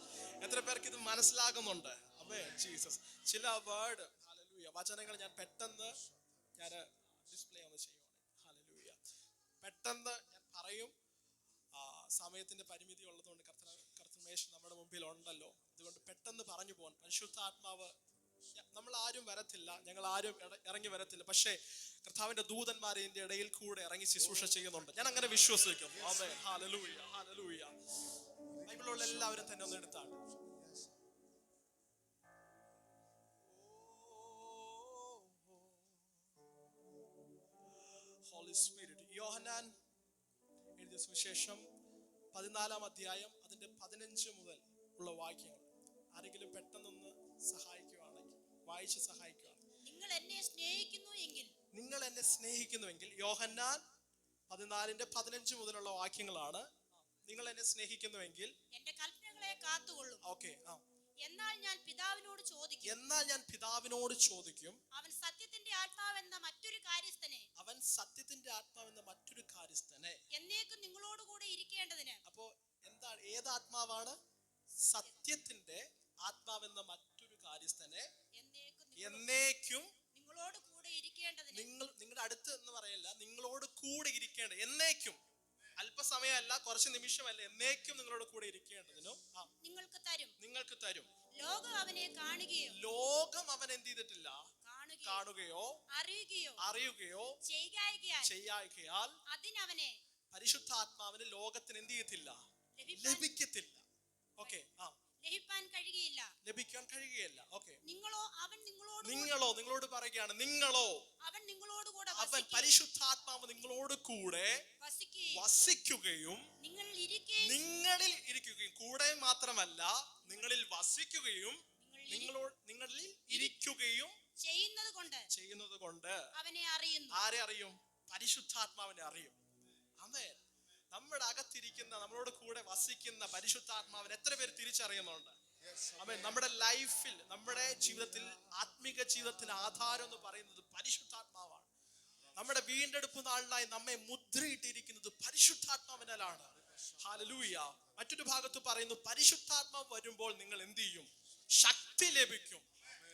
എത്ര പേർക്ക് ഇത് മനസ്സിലാകുന്നുണ്ട്? ആമേൻ, ജീസസ്. ചില വേർഡ്, ഹല്ലേലൂയ, വചനങ്ങൾ ഞാൻ പെട്ടെന്ന് ഡിസ്പ്ലേ ഒന്ന് ചെയ്യുവാണ്. ഹല്ലേലൂയ. പെട്ടെന്ന് ഞാൻ പറയും. സമയത്തിന്റെ പരിമിതി ഉള്ളതുകൊണ്ട് കർത്തൃമേശ് നമ്മുടെ മുമ്പിൽ ഉണ്ടല്ലോ, അതുകൊണ്ട് പെട്ടെന്ന് പറഞ്ഞു പോകാൻ പരിശുദ്ധാത്മാവ് നമ്മൾ ആരും വരത്തില്ല, ഞങ്ങൾ ആരും ഇറങ്ങി വരത്തില്ല, പക്ഷേ കർത്താവിന്റെ ദൂതന്മാർ ഇതിന്റെ ഇടയിൽ കൂടെ ഇറങ്ങി ശുശ്രൂഷ ചെയ്യുന്നുണ്ട്. ഞാൻ അങ്ങനെ വിശ്വസിക്കുന്നു. ആമേൻ, ഹല്ലേലൂയ, ഹല്ലേലൂയ. ബൈബിളിലുള്ള എല്ലാവരും തന്നെ ഒന്ന് എടുത്താണ്. Holy spirit. യോഹന്നാൻ എഴുതിയ സുവിശേഷം 14-ാം അധ്യായം അതിന്റെ 15 മുതൽ ഉള്ള വാക്യങ്ങൾ ആരെങ്കിലും പെട്ടെന്നൊന്ന് സഹായിക്കുകയാണെങ്കിൽ വായിച്ച് സഹായിക്കുകയാണ്. നിങ്ങൾ എന്നെ സ്നേഹിക്കുന്നുവെങ്കിൽ യോഹന്നാൻ 14-ന്റെ 15 മുതലുള്ള വാക്യങ്ങളാണ്. നിങ്ങൾ എന്നെ സ്നേഹിക്കുന്നുവെങ്കിൽ എന്റെ കൽപ്പനകളെ കാത്തുകൊള്ളും. ഓക്കെ. എന്നാൽ ഞാൻ പിതാവിനോട് ചോദിക്കും. അവൻ സത്യത്തിന്റെ ആത്മാവെന്ന മറ്റൊരു കാര്യസ്ഥനെ എന്നേക്കും നിങ്ങളോട് കൂടെ ഇരിക്കേണ്ടതിന്. അപ്പോ എന്താണ്, ഏത് ആത്മാവാണ്? സത്യത്തിന്റെ ആത്മാവെന്ന മറ്റൊരു കാര്യസ്ഥനെ എന്നേക്കും നിങ്ങളോട് കൂടെ ഇരിക്കേണ്ടതിന്. നിങ്ങളുടെ അടുത്ത് എന്ന് പറയല്ല, നിങ്ങളോട് കൂടെ ഇരിക്കേണ്ട, എന്നേക്കും, അല്പസമയമല്ല, കുറച്ച് നിമിഷമല്ല, എന്നേക്കും നിങ്ങളോട് കൂടെ ഇരിക്കേണ്ടതിനും നിങ്ങൾക്ക് തരും. ലോകം അവനെ കാണുകയോ, ലോകം അവൻ എന്ത് ചെയ്തിട്ടില്ല, കാണുകയോ അറിയുകയോ ചെയ്യായികയാൽ അതിനവനെ, പരിശുദ്ധാത്മാവിന് ലോകത്തിന് എന്ത് ചെയ്യത്തില്ല, ലഭിക്കത്തില്ല. ഓക്കെ, ലഭിക്കാൻ കഴിയുകയില്ല. ഓക്കെ, നിങ്ങളോട് പറയുകയാണ്, അവൻ പരിശുദ്ധാത്മാവ് നിങ്ങളോട് കൂടെ വസിക്കുകയും നിങ്ങളിൽ ഇരിക്കുകയും, കൂടെ മാത്രമല്ല നിങ്ങളിൽ വസിക്കുകയും നിങ്ങളിൽ ഇരിക്കുകയും ചെയ്യുന്നത് കൊണ്ട് അവനെ അറിയുന്നു. ആരെ അറിയും? പരിശുദ്ധാത്മാവിനെ അറിയും. ആമേൻ. നമ്മുടെ അകത്തിരിക്കുന്ന, നമ്മളോട് കൂടെ വസിക്കുന്ന പരിശുദ്ധാത്മാവിനെ എത്ര പേര് തിരിച്ചറിയുന്നുണ്ട്? ആമേൻ. നമ്മുടെ ലൈഫിൽ, നമ്മുടെ ജീവിതത്തിൽ, ആത്മീക ജീവിതത്തിന് ആധാരം എന്ന് പറയുന്നത് പരിശുദ്ധാത്മാവാണ്. നമ്മുടെ വീണ്ടെടുപ്പ് നാളിനായി നമ്മെ മുദ്രയിട്ടിരിക്കുന്നത് പരിശുദ്ധാത്മാവിനാലാണ്. ഹല്ലേലൂയ. മറ്റൊരു ഭാഗത്ത് പറയുന്നു, പരിശുദ്ധാത്മാവ് വരുമ്പോൾ നിങ്ങൾ എന്ത് ചെയ്യും? ശക്തി ലഭിക്കും.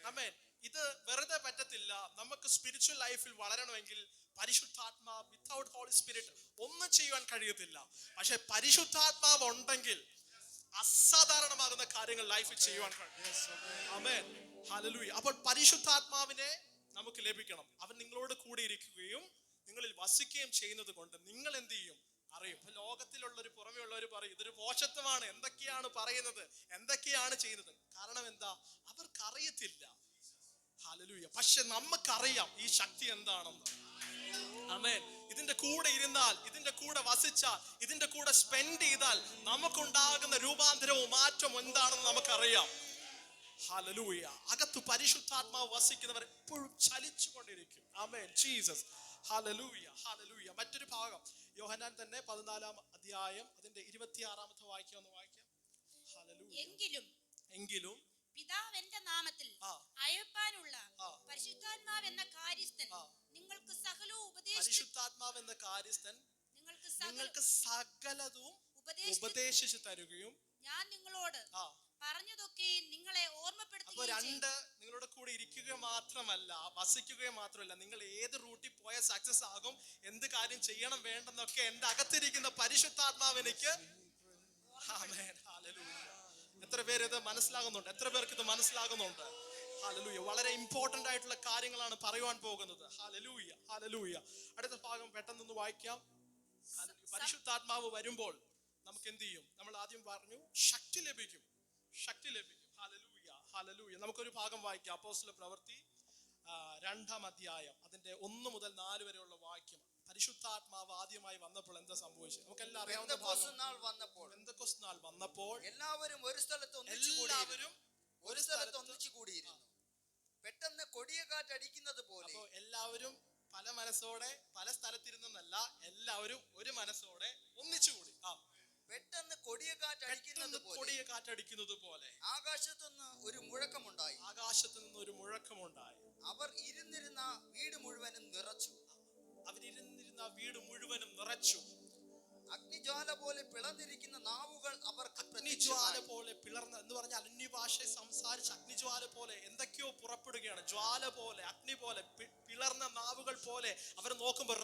ആമേൻ. ഇത് വെറുതെ പറ്റത്തില്ല. നമുക്ക് സ്പിരിച്വൽ ലൈഫിൽ വളരണമെങ്കിൽ പരിശുദ്ധാത്മാവ്, വിത്തൗട്ട് ഹോളി സ്പിരിറ്റ് ഒന്നും ചെയ്യുവാൻ കഴിയത്തില്ല. പക്ഷെ പരിശുദ്ധാത്മാവ് ഉണ്ടെങ്കിൽ അസാധാരണമാകുന്ന കാര്യങ്ങൾ ലൈഫിൽ ചെയ്യുവാൻ കഴിയും. ആമേൻ, ഹല്ലേലൂയ. അപ്പോൾ പരിശുദ്ധാത്മാവിനെ നമുക്ക് ലഭിക്കണം. അവൻ നിങ്ങളോട് കൂടെ ഇരിക്കുകയും നിങ്ങളിൽ വസിക്കുകയും ചെയ്യുന്നത് കൊണ്ട് നിങ്ങൾ എന്ത് ചെയ്യും? അറിയും. ഇപ്പൊ ലോകത്തിലുള്ളൊരു, പുറമേ ഉള്ളവർ പറയും ഇതൊരു പോഷത്വമാണ്, എന്തൊക്കെയാണ് പറയുന്നത്, എന്തൊക്കെയാണ് ചെയ്യുന്നത്. കാരണം എന്താ? അവർക്കറിയത്തില്ല. ഹല്ലേലൂയ. പക്ഷെ നമുക്കറിയാം ഈ ശക്തി എന്താണെന്ന്. ആമേൻ. ഇതിന്റെ കൂടെ ഇരുന്നാൽ, ഇതിന്റെ കൂടെ വസിച്ചാൽ, ഇതിന്റെ കൂടെ സ്പെൻഡ് ചെയ്താൽ നമുക്കുണ്ടാകുന്ന രൂപാന്തരവും മാറ്റവും എന്താണെന്ന് നമുക്കറിയാം. ഹല്ലേലൂയ. അകത്ത് പരിശുദ്ധാത്മാവ് വസിക്കുന്നവർ എപ്പോഴും ചലിച്ചുകൊണ്ടിരിക്കും. ആമേൻ, ജീസസ്. Hallelujah, hallelujah. മറ്റൊരു ഭാഗം യോഹന്നാൻ തന്നെ 14-ാം അധ്യായം അതിന്റെ 26-ാമത്തെ വാക്യം ഒന്ന് വായിക്കാം. ഹല്ലേലൂയ. എങ്കിലും പിതാവ് എന്റെ നാമത്തിൽ അയപ്പാനുള്ള പരിശുദ്ധാത്മാവ് എന്ന കാര്യസ്ഥൻ നിങ്ങൾക്ക് സകലവും ഉപദേശിച്ചു തരുകയും ഞാൻ നിങ്ങളോട് പറഞ്ഞതൊക്കെ നിങ്ങളെ ഓർമ്മപ്പെടുത്തുകയും. രണ്ട്, നിങ്ങളുടെ കൂടെ ഇരിക്കുക മാത്രമല്ല, വസിക്കുക മാത്രമല്ല, നിങ്ങൾ ഏത് റൂട്ടിൽ പോയ സക്സസ് ആകും, എന്ത് കാര്യം ചെയ്യണം വേണ്ടെന്നൊക്കെ എന്റെ അകത്തിരിക്കുന്ന പരിശുദ്ധാത്മാവ് എനിക്ക്. ആമേൻ, ഹല്ലേലൂയ. എത്ര പേര് ഇത് മനസ്സിലാകുന്നുണ്ട്? എത്ര പേർക്ക് ഇത് മനസ്സിലാകുന്നുണ്ട്? ഹല്ലേലൂയ. വളരെ ഇമ്പോർട്ടന്റ് ആയിട്ടുള്ള കാര്യങ്ങളാണ് പറയുവാൻ പോകുന്നത്. Hallelujah, hallelujah. അടുത്ത ഭാഗം പെട്ടെന്നൊന്ന് വായിക്കാം. പരിശുദ്ധാത്മാവ് വരുമ്പോൾ നമുക്ക് എന്ത് ചെയ്യും? നമ്മൾ ആദ്യം പറഞ്ഞു, ശക്തി ലഭിക്കും. Hallelujah, hallelujah. നമുക്കൊരു ഭാഗം വായിക്കാം. അപ്പോസ്തല പ്രവൃത്തി 2-ാം അധ്യായം അതിന്റെ 1 മുതൽ 4 വരെയുള്ള വാക്യം. പരിശുദ്ധാത്മാവ് ആദ്യമായി വന്നപ്പോൾ എന്താ സംഭവിച്ചത്? നമുക്കെല്ലാം അറിയാവുന്ന പെന്തക്കോസ്ത് നാൾ വന്നപ്പോൾ എല്ലാവരും ഒരു സ്ഥലത്ത് ഒന്നിച്ചു കൂടിയിരുന്നു. പെട്ടെന്ന് കൊടിയ കാറ്റടിക്കുന്നത് പോലെ. എല്ലാവരും പല മനസ്സോടെ പല സ്ഥലത്തിരുന്നല്ല, എല്ലാവരും ഒരു മനസ്സോടെ ഒന്നിച്ചുകൂടി. പെട്ടെന്ന് കൊടിയ കാറ്റടിക്കുന്നത് പോലെ ആകാശത്തുനിന്ന് ഒരു മുഴക്കമുണ്ടായി. അവർ ഇരുന്നിരുന്ന വീട് മുഴുവനും നിറച്ചു. അഗ്നിജ്വാല പോലെ പിളർന്നിരിക്കുന്ന നാവുകൾ അവർക്ക്. അഗ്നിജ്വാല പോലെ പിളർന്ന എന്ന് പറഞ്ഞാൽ അന്യ ഭാഷ സംസാരിച്ച് അഗ്നിജ്വാല പോലെ എന്തൊക്കെയോ പുറപ്പെടുകയാണ്. ജ്വാല പോലെ, അഗ്നി പോലെ, പിളർന്ന നാവുകൾ പോലെ അവർ നോക്കുമ്പോൾ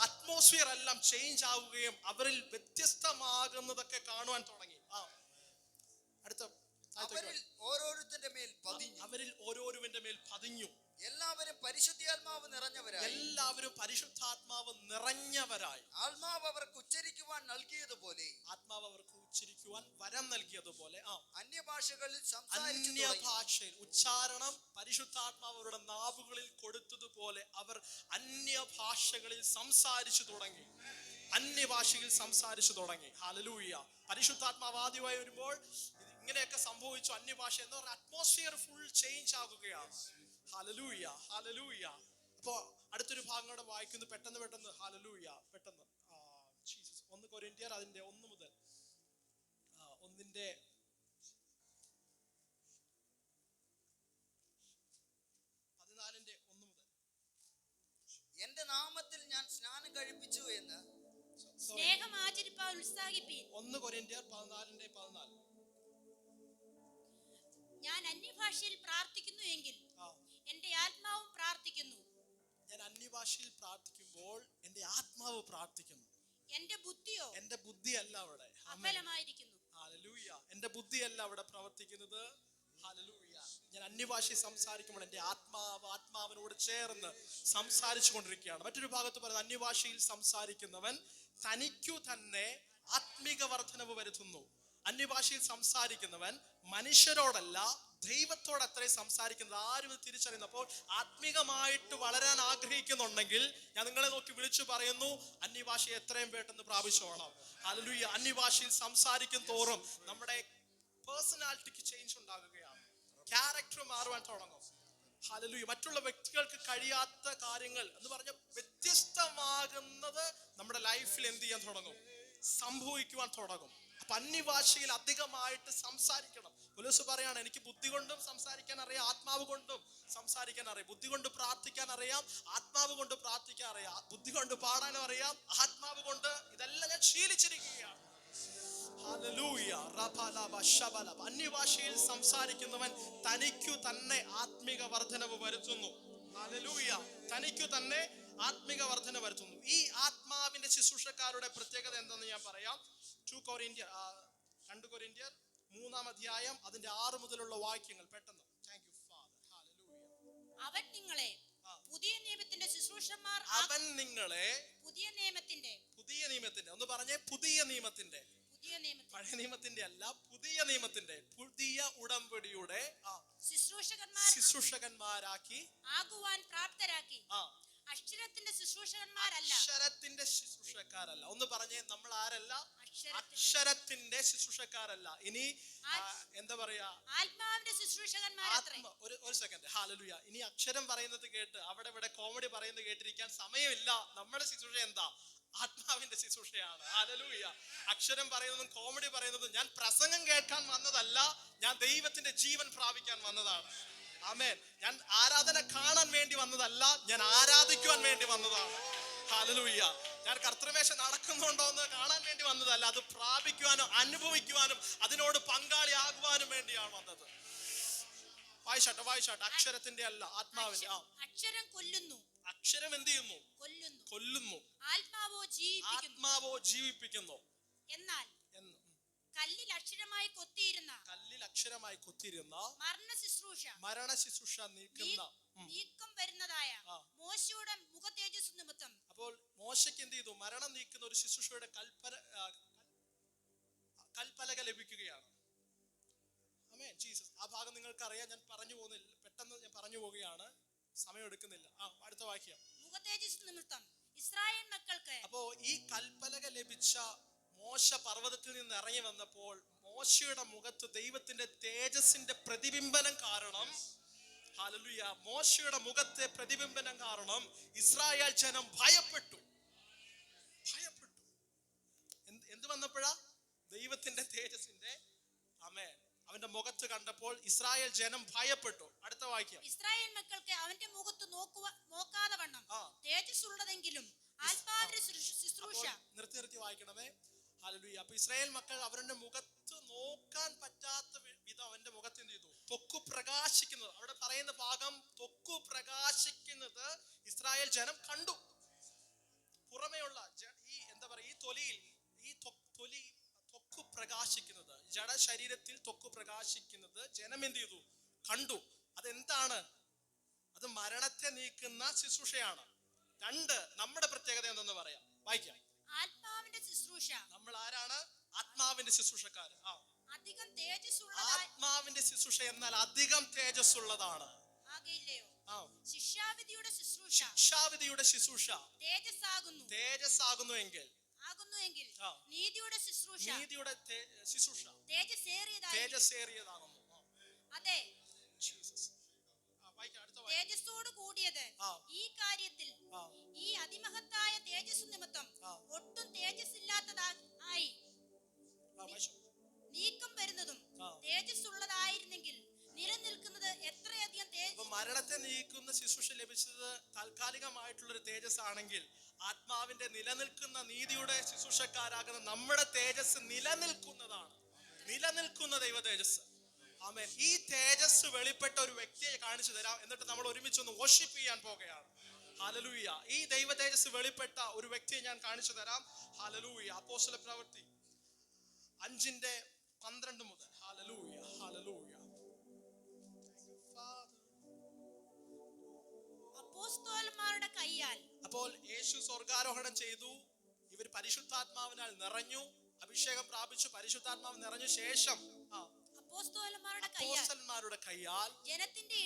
അറ്റ്മോസ്ഫിയർ എല്ലാം ചേഞ്ച് ആവുകയും അവരിൽ വ്യത്യസ്തമാകുന്നതൊക്കെ കാണുവാൻ തുടങ്ങി. അടുത്ത അവരിൽ ഓരോരുത്തന്റെ മേൽ പതിഞ്ഞു. അവരിൽ ഓരോരുവന്റെ മേൽ പതിഞ്ഞു. എല്ലാവരും പരിശുദ്ധാത്മാവ് നിറഞ്ഞവരായി. എല്ലാവരും പരിശുദ്ധാത്മാവ് നിറഞ്ഞവരായി. ആത്മാവ് അവർക്ക് ഉച്ചരിക്കുവാൻ നൽകിയതുപോലെ, ആത്മാവ് അവർക്ക് ഉച്ചരിക്കുവാൻ വരം നൽകിയതുപോലെ അന്യഭാഷകളിൽ അന്യഭാഷയിൽ ഉച്ചാരണം പരിശുദ്ധാത്മാവ് അവരുടെ നാവുകളിൽ കൊടുത്തതുപോലെ അവർ അന്യഭാഷകളിൽ സംസാരിച്ചു തുടങ്ങി. അന്യഭാഷയിൽ സംസാരിച്ചു തുടങ്ങി. ഹല്ലേലൂയ. പരിശുദ്ധാത്മാവ് ആദ്യമായി വരുമ്പോൾ ഇങ്ങനെയൊക്കെ സംഭവിച്ചു. അന്യഭാഷ എന്ന് പറഞ്ഞ അറ്റ്മോസ്ഫിയർ ഫുൾ ചേഞ്ച് ആകുകയാണ്. Hallelujah, hallelujah. അപ്പോ അടുത്തൊരു ഭാഗം കൂടെ വായിക്കുന്നു പെട്ടെന്ന്. ഹല്ലേലൂയ, പെട്ടെന്ന്. ജീസസ്. 1 കൊരിന്ത്യർ അതിന്റെ 1 മുതൽ 1-ന്റെ 14-ന്റെ 1 മുതൽ. എന്റെ നാമത്തിൽ ഞാൻ സ്നാനം കഴിപ്പിച്ചു എന്ന് സ്നേഹം ആചരിപ്പാൻ ഉത്സാഹിപ്പീൻ. 1 കൊരിന്ത്യർ 14-ന്റെ 14. ഞാൻ അന്യഭാഷയിൽ പ്രാർത്ഥിക്കുന്നു എങ്കിൽ എന്റെ ആത്മാവും പ്രാർത്ഥിക്കുന്നു. ഞാൻ അന്യഭാഷയിൽ പ്രാർത്ഥിക്കുമ്പോൾ എന്റെ ആത്മാവ് പ്രാർത്ഥിക്കുന്നു. എന്റെ ബുദ്ധിയോ, എന്റെ ബുദ്ധിയല്ല അവിടെ. അഫലമായിരിക്കുന്നു. ഹല്ലേലൂയ. എന്റെ ബുദ്ധിയല്ല അവിടെ പ്രവർത്തിക്കുന്നത്. ഹല്ലേലൂയ. ഞാൻ അന്യഭാഷയിൽ സംസാരിക്കുമ്പോൾ എന്റെ ആത്മാവിനോട് ചേർന്ന് സംസാരിച്ചു കൊണ്ടിരിക്കുകയാണ്. മറ്റൊരു ഭാഗത്ത് പറയുന്നത് അന്യഭാഷയിൽ സംസാരിക്കുന്നവൻ തനിക്കു തന്നെ ആത്മീക വർധനവ് വരുത്തുന്നു. അന്യഭാഷയിൽ സംസാരിക്കുന്നവൻ മനുഷ്യരോടല്ല ദൈവത്തോട് അത്രേ സംസാരിക്കുന്നത്. ആരും ഇത് തിരിച്ചറിയുന്നു. അപ്പോൾ ആത്മീകമായിട്ട് വളരാൻ ആഗ്രഹിക്കുന്നുണ്ടെങ്കിൽ ഞാൻ നിങ്ങളെ നോക്കി വിളിച്ചു പറയുന്നു, അന്യഭാഷ എത്രയും പെട്ടെന്ന് പ്രാപിച്ചോണം. ഹല്ലേലൂയ. അന്യഭാഷയിൽ സംസാരിക്കും തോറും നമ്മുടെ പേഴ്സണാലിറ്റിക്ക് ചേഞ്ച് ഉണ്ടാകുകയാണ്. ക്യാരക്ടർ മാറുവാൻ തുടങ്ങും. ഹല്ലേലൂയ. മറ്റുള്ള വ്യക്തികൾക്ക് കഴിയാത്ത കാര്യങ്ങൾ എന്ന് പറഞ്ഞ വ്യത്യസ്തമാകുന്നത് നമ്മുടെ ലൈഫിൽ എന്ത് ചെയ്യാൻ തുടങ്ങും? സംഭവിക്കുവാൻ തുടങ്ങും. അപ്പൊ അന്യഭാഷയിൽ അധികമായിട്ട് സംസാരിക്കണം. പൗലോസ് പറയാണ്, എനിക്ക് ബുദ്ധി കൊണ്ടും സംസാരിക്കാൻ അറിയാം, ആത്മാവ് കൊണ്ടും സംസാരിക്കാൻ അറിയാം. ബുദ്ധി കൊണ്ട് പ്രാർത്ഥിക്കാൻ അറിയാം, ആത്മാവ് കൊണ്ട് പ്രാർത്ഥിക്കാൻ അറിയാം. ബുദ്ധി കൊണ്ട് പാടാനും അറിയാം, ആത്മാവ് കൊണ്ട് ഇതെല്ലാം ഞാൻ ശീലിച്ചിരിക്കുകയാണ്. ഹല്ലേലൂയ. അന്യഭാഷയിൽ സംസാരിക്കുന്നവൻ തനിക്കു തന്നെ ആത്മീക വർധനവ് വരുത്തുന്നു. ഹല്ലേലൂയ. തനിക്കു തന്നെ ആത്മീക വർധന വരുത്തുന്നു. ഈ ആത്മാവിന്റെ ശുശ്രൂഷക്കാരുടെ പ്രത്യേകത എന്തെന്ന് ഞാൻ പറയാം. 2 കൊരിന്ത്യർ 3-ാം അധ്യായം അതിന്റെ 6 മുതലുള്ള വാക്യങ്ങൾ പെട്ടെന്ന്. Thank you father. ഹല്ലേലൂയ. അവൻ നിങ്ങളെ പുതിയ നിയമത്തിന്റെ ശുശ്രൂഷന്മാർ, അവൻ നിങ്ങളെ പുതിയ നിയമത്തിന്റെ ഒന്ന് പറഞ്ഞേ, പുതിയ നിയമത്തിന്റെ, പഴയ നിയമത്തിന്റെ അല്ല, പുതിയ നിയമത്തിന്റെ, പുതിയ ഉടമ്പടിയുടെ ശുശ്രൂഷകന്മാരാക്കി ആകുവാൻ പ്രാപ്തരാക്കി. അക്ഷരത്തിന്റെ ശുശ്രൂഷകന്മാരല്ല. അക്ഷരത്തിന്റെ ശുശ്രൂഷക്കാരല്ല. ഒന്ന് പറഞ്ഞേ, നമ്മൾ ആരല്ല? അക്ഷരത്തിന്റെ ശുശ്രൂഷക്കാരല്ല. ഇനി എന്താ പറയാ? ആത്മാവിന്റെ ശുശ്രൂഷകന്മാരത്രേ. ഒരു സെക്കൻഡ്. ഹല്ലേലൂയ. ഇനി അക്ഷരം പറയുന്നത് കേട്ട് അവിടെ ഇവിടെ കോമഡി പറയുന്നത് കേട്ടിരിക്കാൻ സമയമില്ല. നമ്മുടെ ശുശ്രൂഷ എന്താ? ആത്മാവിന്റെ ശുശ്രൂഷയാണ്. ഹല്ലേലൂയ. അക്ഷരം പറയുന്നതും കോമഡി പറയുന്നതും ഞാൻ പ്രസംഗം കേൾക്കാൻ വന്നതല്ല, ഞാൻ ദൈവത്തിന്റെ ജീവൻ പ്രാപിക്കാൻ വന്നതാണ്. ആമേൻ. ഞാൻ ആരാധന കാണാൻ വേണ്ടി വന്നതല്ല, ഞാൻ ആരാധിക്കുവാൻ വേണ്ടി വന്നതാണ്. ഹല്ലേലൂയ. ഞാൻ കർത്തൃമേശ നടക്കുന്നുണ്ടോ എന്ന് കാണാൻ വേണ്ടി വന്നതല്ല, അത് പ്രാപിക്കുവാനും അനുഭവിക്കുവാനും അതിനോട് പങ്കാളിയാകുവാനും വേണ്ടിയാണ് വന്നത്. വായിച്ചാട്ടെ. അക്ഷരത്തിന്റെ അല്ല, ആത്മാവിന്റെ. അക്ഷരം കൊല്ലുന്നു, അക്ഷരം എന്ത് ചെയ്യുന്നു? കൊല്ലുന്നു. ആത്മാവോ ജീവിപ്പിക്കുന്നു. എന്നാൽ കല്ലിൽ അക്ഷരമായി കൊത്തിയിരുന്ന മരണ ശുശ്രൂഷ നീക്കം വരുന്നതായ മോശയുടെ മുഖ തേജസ് നിമിത്തം. അപ്പോൾ മോശയ്ക്ക് എന്ത് ചെയ്തു? മരണം നീക്കുന്ന ഒരു ശുശ്രൂഷയുടെ കൽപ്പലക ലഭിക്കുകയാണ്. ആമേൻ. ജീസസ്. ആ ഭാഗം നിങ്ങൾക്ക് അറിയാം, ഞാൻ പറഞ്ഞു പോകുന്നില്ല, പെട്ടെന്ന് ഞാൻ പറഞ്ഞു പോവുകയാണ്, സമയം എടുക്കുന്നില്ല. അടുത്ത വാക്യം. മുഖ തേജസ് നിമിത്തം ഇസ്രായേൽ മക്കൾക്ക്. അപ്പോ ഈ കൽപ്പലക ലഭിച്ച മോശ പർവ്വതത്തിൽ നിന്ന് ഇറങ്ങി വന്നപ്പോൾ മോശയുടെ മുഖത്ത് ദൈവത്തിന്റെ തേജസ്സിന്റെ പ്രതിബിംബനം കാരണം, ഹല്ലേലൂയ, മോശയുടെ മുഖത്തെ പ്രതിബിംബനം കാരണം ഇസ്രായേൽ ജനം ഭയപ്പെട്ടു. എന്ത് വന്നപ്പോഴാ? ദൈവത്തിന്റെ തേജസ്സിന്റെ, ആമേൻ, അവന്റെ മുഖത്ത് കണ്ടപ്പോൾ ഇസ്രായേൽ ജനം ഭയപ്പെട്ടു. അടുത്ത വാക്യം. ഇസ്രായേൽ മക്കൾക്ക് അവന്റെ മുഖത്ത് നോക്കാതെ വണ്ണം തേജസ് ഉള്ളതെങ്കിലും ആത്മാവിന്റെ ശുശ്രൂഷ. നിർത്തി വായിക്കണമേ. ഹല്ലേലൂയ. അപ്പൊ ഇസ്രായേൽ മക്കൾ അവരുടെ മുഖത്ത് നോക്കാൻ പറ്റാത്ത വിധം അവന്റെ മുഖത്ത് എന്ത് ചെയ്തു? ത്വക്ക് പ്രകാശിക്കുന്നത്. അവിടെ പറയുന്ന ഭാഗം ത്വക്ക് പ്രകാശിക്കുന്നത് ഇസ്രായേൽ ജനം കണ്ടു. പുറമേയുള്ള ഈ എന്താ പറയാ, ഈ തൊലിയിൽ ഈ ത്വക്ക് പ്രകാശ പ്രകാശിക്കുന്നത്, ജഡശരീരത്തിൽ ത്വക്ക് പ്രകാശിക്കുന്നത് ജനം എന്ത് ചെയ്തു? കണ്ടു. അതെന്താണ്? അത് മരണത്തെ നീക്കുന്ന ശുശ്രൂഷയാണ്. 2, നമ്മുടെ പ്രത്യേകത എന്തെന്ന് പറയാം, വായിക്കാം. ആത്മാവിന്റെ ശുശ്രൂഷ. നമ്മൾ ആരാണ്? ആത്മാവിന്റെ ശുശ്രൂഷക്കാർ. അധികം തേജസ്സുള്ള ആത്മാവിന്റെ ശുശ്രൂഷ എന്നാൽ അധികം തേജസ്സുള്ളതാണ്. ആകയില്ലയോ? ശിക്ഷാവിധിയുടെ ശുശ്രൂഷ തേജസ്സാകുന്നു എങ്കിൽ നീതിയുടെ ശുശ്രൂഷ തേജസ്സേറിയതാകുന്നു. അതെ, തേജസ്സോട് കൂടിയത് ഈ കാര്യത്തിൽ ഈ അതിമഹത്തായ തേജസ് നിമിത്തം ഒട്ടും തേജസ്സില്ലാത്തതായി നീക്കം വരുന്നതും തേജസ്സുള്ളതായിരുന്നെങ്കിൽ നിലനിൽക്കുന്നത് എത്രയധികം മരണത്തെ നീക്കുന്ന ശുശ്രൂഷ ലഭിച്ചത് താൽക്കാലികമായിട്ടുള്ളൊരു തേജസ് ആണെങ്കിൽ, ആത്മാവിന്റെ നിലനിൽക്കുന്ന നീതിയുടെ ശുശ്രൂഷക്കാരാകുന്ന നമ്മുടെ തേജസ് നിലനിൽക്കുന്ന ദൈവ തേജസ്. ആമേൻ. ഈ തേജസ് വെളിപ്പെട്ട ഒരു വ്യക്തിയെ കാണിച്ചു തരാം, എന്നിട്ട് നമ്മൾ ഒരുമിച്ചൊന്ന് വർഷിപ്പ് ചെയ്യാൻ പോകുകയാണ്. ഹല്ലേലൂയ. ഈ ദൈവ തേജസ് വെളിപ്പെട്ട ഒരു വ്യക്തിയെ ഞാൻ കാണിച്ചു തരാം. ഹല്ലേലൂയ. അപ്പോസ്തല പ്രവൃത്തി 5:12 മുതൽ. Hallelujah, hallelujah. അപ്പോസ്തലന്മാരുടെ കയ്യാൽ. അപ്പോൾ യേശു സ്വർഗാരോഹണം ചെയ്തു. ഇവർ പരിശുദ്ധാത്മാവിനാൽ നിറഞ്ഞു, അഭിഷേകം പ്രാപിച്ചു. പരിശുദ്ധാത്മാവ് നിറഞ്ഞ ശേഷം അപ്പോസ്തലന്മാരുടെ കയ്യാൽ ജനത്തിന്റെ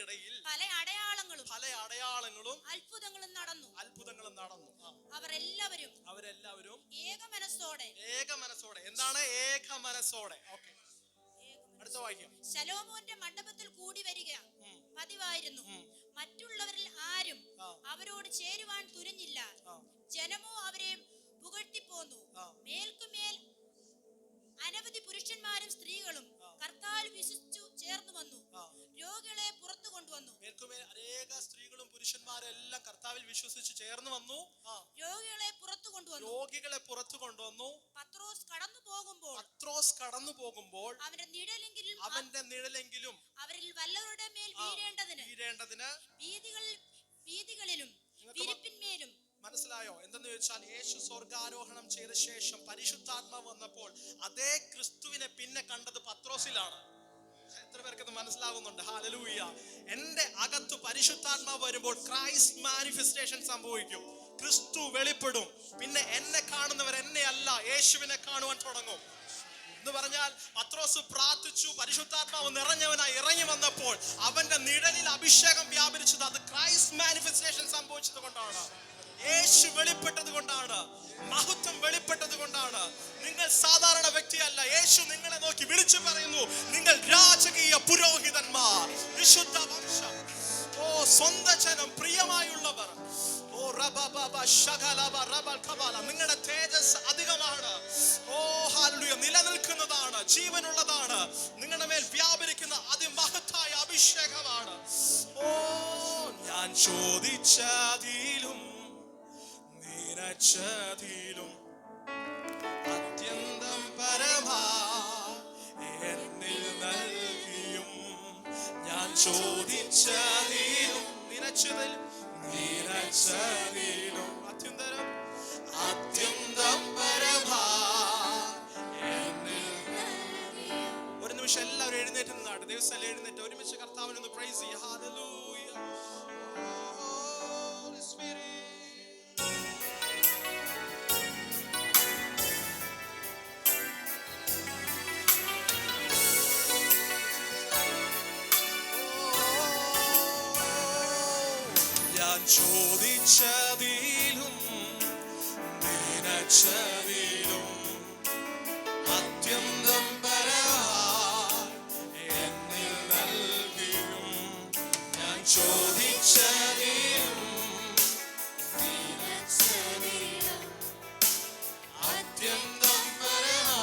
ഇടയിൽ പല അടയാളങ്ങളും അത്ഭുതങ്ങളും നടന്നു. അവരെല്ലാവരും ഏകമനസ്സോടെ. എന്താണ് ഏകമനസ്സോടെ? ഓക്കെ, അടുത്ത വാക്യം. ശലോമോന്റെ മണ്ഡപത്തിൽ കൂടി വരിക പതിവായിരുന്നു. മറ്റുള്ളവരിൽ ആരും അവരോട് ചേരുവാൻ തുനിഞ്ഞില്ല. ജനമോ അവരെ പുകഴ്ത്തിപ്പോന്നു. മേൽക്കുമേൽ അനവധി പുരുഷന്മാരും സ്ത്രീകളും കർത്താവിൽ വിശ്വസിച്ചു ചേർന്നു വന്നു. രോഗികളെ പുറത്തു കൊണ്ടുവന്നു. മേൽക്കുമേൽ അനേക സ്ത്രീകളും പുരുഷന്മാരും എല്ലാം കർത്താവിൽ വിശ്വസിച്ചു ചേർന്ന് വന്നു. രോഗികളെ പുറത്തു കൊണ്ടുവന്നു. പത്രോസ് കടന്നു പോകുമ്പോൾ അവന്റെ നിഴലെങ്കിലും അവരിൽ വല്ലവരുടെ മേൽ വീഴേണ്ടതിന് വീഥികളിലും വിരിപ്പിന്മേലും. മനസ്സിലായോ എന്തെന്ന് ചോദിച്ചാൽ, യേശു സ്വർഗാരോഹണം ചെയ്ത ശേഷം പരിശുദ്ധാത്മാവ് വന്നപ്പോൾ അതേ ക്രിസ്തുവിനെ പിന്നെ കണ്ടത് പത്രോസിലാണ്. എത്ര പേർക്ക് മനസ്സിലാകുന്നുണ്ട്? ഹല്ലേലൂയ. എന്റെ അകത്ത് പരിശുദ്ധാത്മാവ് വരുമ്പോൾ ക്രൈസ്റ്റ് മാനിഫെസ്റ്റേഷൻ സംഭവിക്കും. ക്രിസ്തു വെളിപ്പെടും. പിന്നെ എന്നെ കാണുന്നവർ എന്നെ അല്ല, യേശുവിനെ കാണുവാൻ തുടങ്ങും എന്ന് പറഞ്ഞാൽ, പത്രോസ് പ്രാർത്ഥിച്ചു, പരിശുദ്ധാത്മാവ് നിറഞ്ഞവനായി ഇറങ്ങി വന്നപ്പോൾ അവന്റെ നിഴലിൽ അഭിഷേകം വ്യാപരിച്ചത് അത് ക്രൈസ്റ്റ് മാനിഫെസ്റ്റേഷൻ സംഭവിച്ചത് കൊണ്ടാണ്. യേശു വെളിപ്പെട്ടത് കൊണ്ടാണ്. മഹത്വം വെളിപ്പെട്ടത് കൊണ്ടാണ്. നിങ്ങൾ സാധാരണ വ്യക്തിയല്ല. യേശു നിങ്ങളെ നോക്കി വിളിച്ചു പറയുന്നു, നിങ്ങൾ രാജകീയ പുരോഹിതന്മാർ, വിശുദ്ധ വംശം, സ്വന്തം ജനം, പ്രിയമായുള്ളവർ. നിങ്ങളുടെ തേജസ് അധികമാണ്. ഹല്ലേലൂയ. നിലനിൽക്കുന്നതാണ്, ജീവനുള്ളതാണ്. നിങ്ങളുടെ മേൽ വ്യാപരിക്കുന്ന അതിമഹത്തായ അഭിഷേകമാണ്. ഞാൻ ചോദിച്ചതിലും നിനച്ചതിലും അത്യന്തം പരമാ എന്നിൽ നൽകിയും, ഞാൻ ചോദിച്ചതിലും നിനച്ചതിലും അത്യന്തം പരമാ എന്നിൽ. ഒരു നിമിഷം എല്ലാവരും എഴുന്നേറ്റ് നിന്നാട്ട്, ദിവസം എഴുന്നേറ്റ് ഒരുമിച്ച് കർത്താവിനെ ഒന്ന് പ്രൈസ് ചെയ്യുക. ഹല്ലേലൂയ. Holy Spirit. ചോദിച്ചതിലും നിനച്ചതിലും അത്യന്തം പരമാ എന്നിൽ നൽകിയും, ഞാൻ ചോദിച്ചതിലും അത്യന്തം പരമാ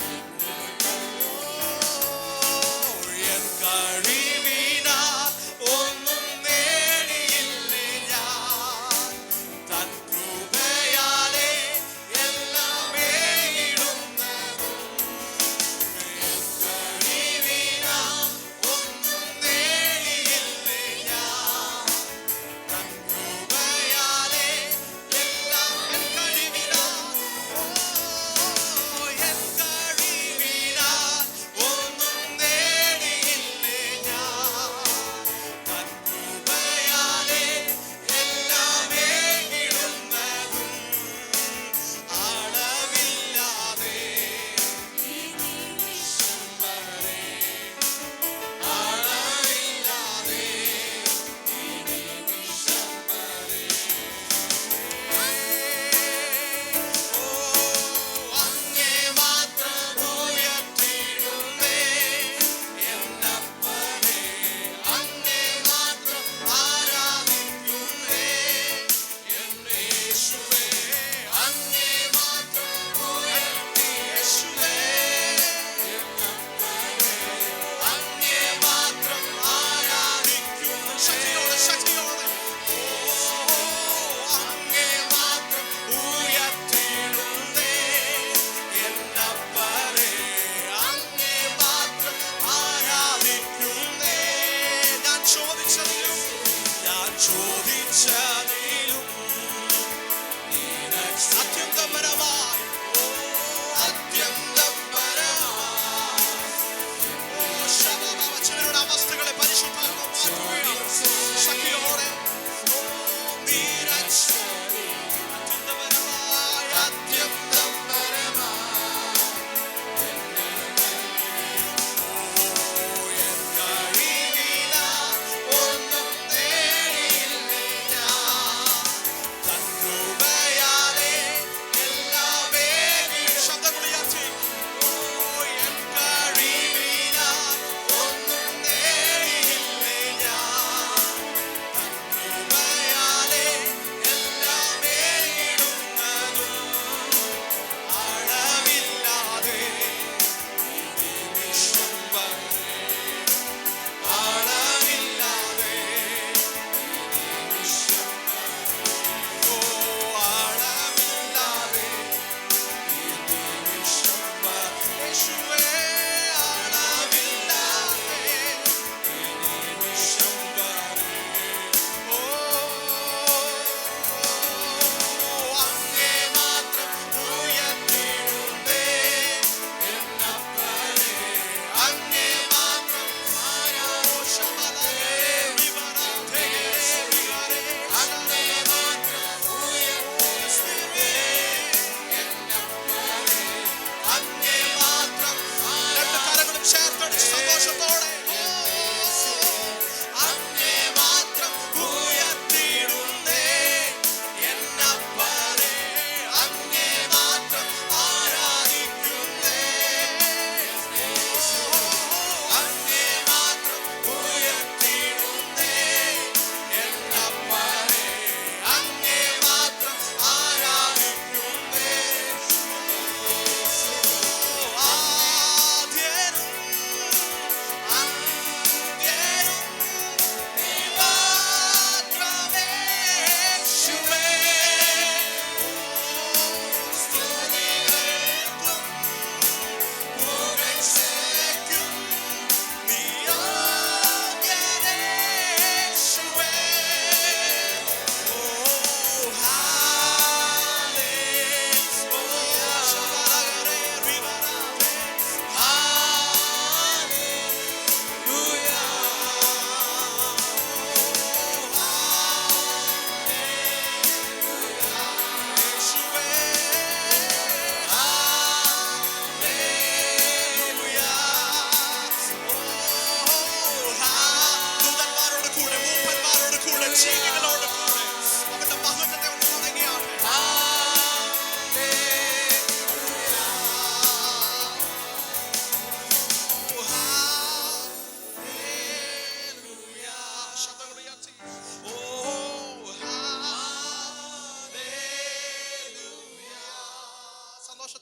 എന്നിൽ നൽകിയും. എൻ കഴിവിനാ ഒന്നും നേടിയില്ലേ ഞാൻ, തൻ കൃപയാലേ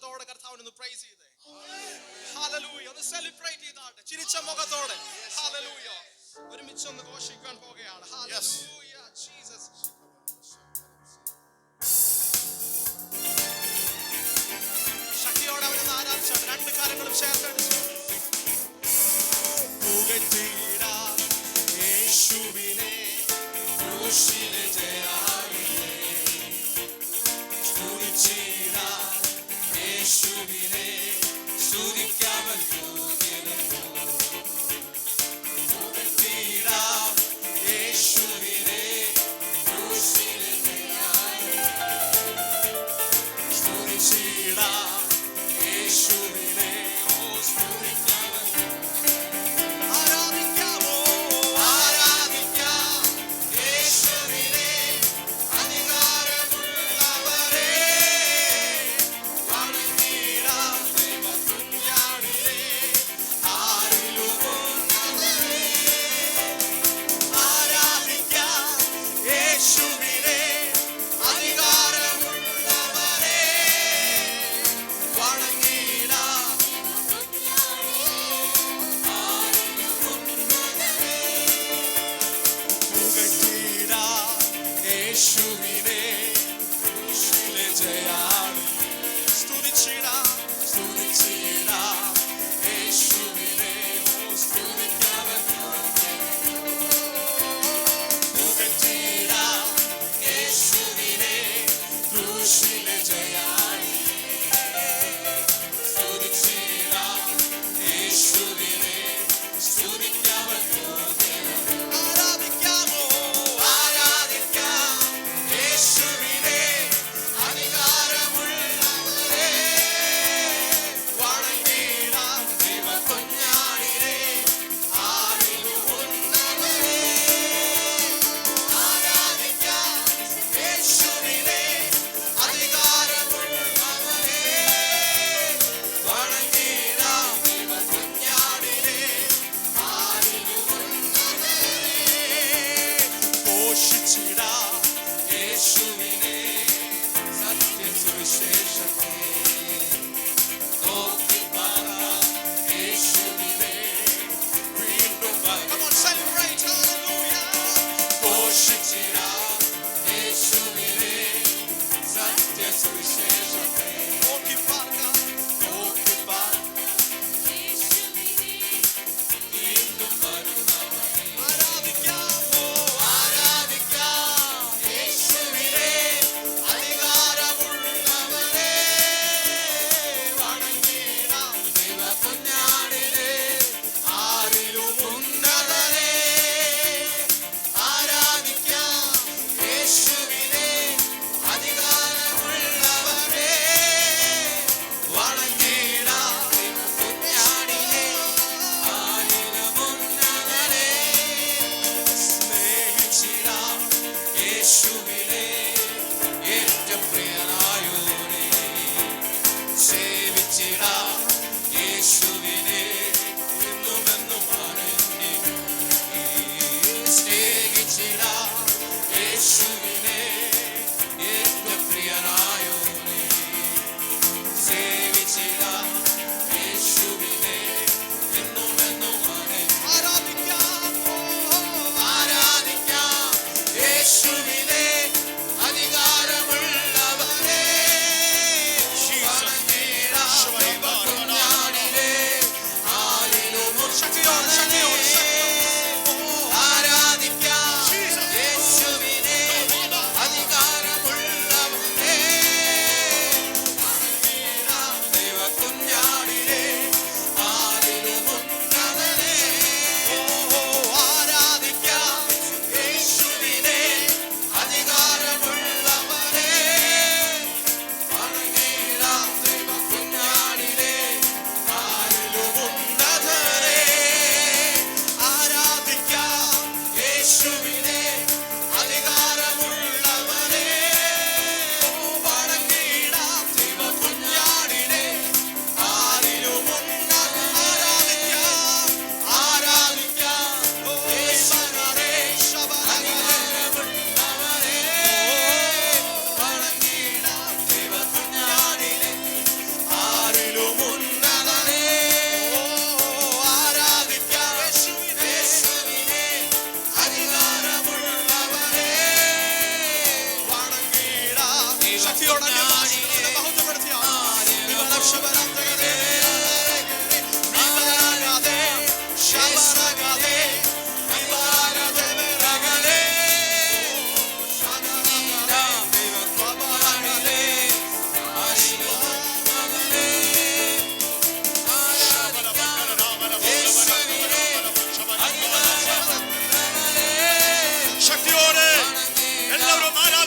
മുഖത്തോടെ കർത്താവിനെ ഒന്ന് പ്രൈസ് ചെയ്തേ. ഹല്ലേലൂയ. ഒന്ന് സെലിബ്രേറ്റ് ചെയ്താട്ടെ ചിരിച്ച മുഖത്തോടെ. ഹല്ലേലൂയ. ഒരുമിച്ച് ഒന്ന് ഘോഷിക്കാൻ പോകുകയാണ്. Hallelujah Jesus. ശക്തിയോടെ അവനെ ആരാധിച്ചാണ്. രണ്ട് കാലങ്ങളും ചേർത്തടിച്ചു. പുകഴ്ത്തിയിടാം യേശുവിനെ ക്രൂശിലെ ജയാളിയെ. സ്തുതിച്ചിടാം യേശുവിനെ സ്തുതിക്കാവൻ യോഗ്യനല്ലോ. പുകഴ്ത്തിയിടാം യേശുവിനെ ക്രൂശിലെ ജയാളിയെ. സ്തുതിച്ചിടാം യേശുവിനെ സ്തുതിക്കാവൻ. ആരാധിക്കാമോ ആരാധിക്കാം യേശുവിനെ അധികാരമുള്ളവരെ. വണങ്ങിടാം ദൈവകുഞ്ഞാടിനെ ആരിലും ഉന്നതരെ. ആരാധിക്കാം യേശുവിനെ അധികാരമുള്ളവരെ. വണങ്ങിടാം പുകഴ്ത്തിടാം യേശുവിനെ ക്രൂശിലെ ജയാളി. സ്തുതിച്ചിടാം സ്തുതിച്ചിടാം യേശുവിനെ സ്തുതിക്കാവൻ യോഗ്യനല്ലോ. പുകഴ്ത്തിടാം യേശുവിനെ ക്രൂശിലെ ജയാളി. സ്തുതിച്ചിടാം യേശുവിനെ സ്തുതിക്കാവൻ യോഗ്യനല്ലോ. ആരാധിക്കാമോ ആരാധിക്കാം യേശുവിനെ അധികാരമുള്ളവരെ. വണങ്ങിടാം ദൈവകുഞ്ഞാടിനെ ആരിലും ഉന്നതരെ. ആരാധിക്കാം യേശുവിനെ അധികാരമുള്ളവരെ. വണങ്ങിടാം ദൈവകുഞ്ഞാടിനെ ആരിലും ഉന്നതരെ. ഘോഷിച്ചിടാം യേശുവിനെ സത്യസുവിശേഷത്തെ. നോക്കിപ്പാറാം യേശുവിനെ വീണ്ടും വരും. Come on, celebrate, hallelujah. ഘോഷിച്ചിടാം യേശുവിനെ സത്യസുവിശേഷത്തെ. നോക്കിപ്പാർക്കാം നോക്കിപ്പാർക്കാം വീണ്ടും വരുന്നവനെ. ആരാധിക്കാമോ ആരാധിക്കാം യേശുവിനെ അധികാരമുള്ളവരെ. വണങ്ങിടാം ദൈവകുഞ്ഞാടിനെ ആരിലും ഉന്നതരെ. ആരാധിക്കാം യേശുവിനെ അധികാരമുള്ളവരെ. വണങ്ങിടാം ദൈവകുഞ്ഞാടിനെ ആരിലും ഉന്നതരെ. സ്നേഹിച്ചിടാം യേശുവിനെ ഏറ്റവും പ്രിയനായോനെ. സേവിച്ചിടാം യേശുവിനെ എന്നുമെന്നും ആനന്ദിക്കും. സ്നേഹിച്ചിടാം യേശുവിനെ ഏറ്റവും പ്രിയനായോനെ. സേവിച്ചിടാം യേശുവിനെ എന്നുമെന്നും ആനന്ദിക്കും. ആരാധിക്കാമോ ആരാധിക്കാം യേശുവിനെ അധികാരമുള്ളവരെ. വണങ്ങിടാം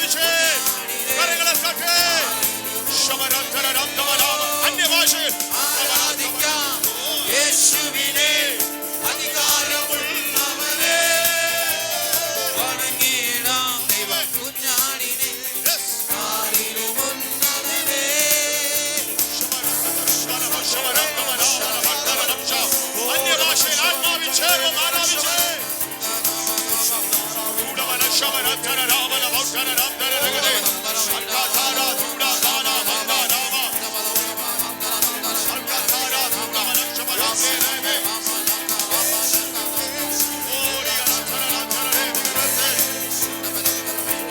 ആരാധിച്ചേ. കരങ്ങളെ തട്ടി. അന്യഭാഷയിൽ ആരാധിക്കാം യേശുവിനെ അധികാരമുള്ളവനെ വണങ്ങിടാം ദൈവ കുഞ്ഞാടിനെ ആരിലുമുന്നതനെ അന്യഭാഷയിൽ ആത്മാവിൽ ചേർന്ന് ആരാധിച്ചേ.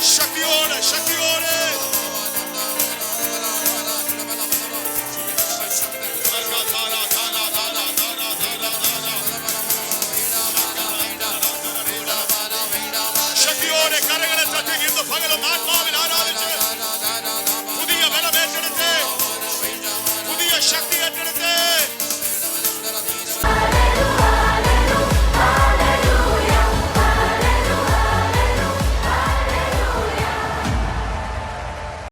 ശക്തിയോടെ ശക്തിയോടെ ശക്തിയോടെ കരങ്ങളെ തട്ടി ഇന്ന് പകലും ആത്മാവിൽ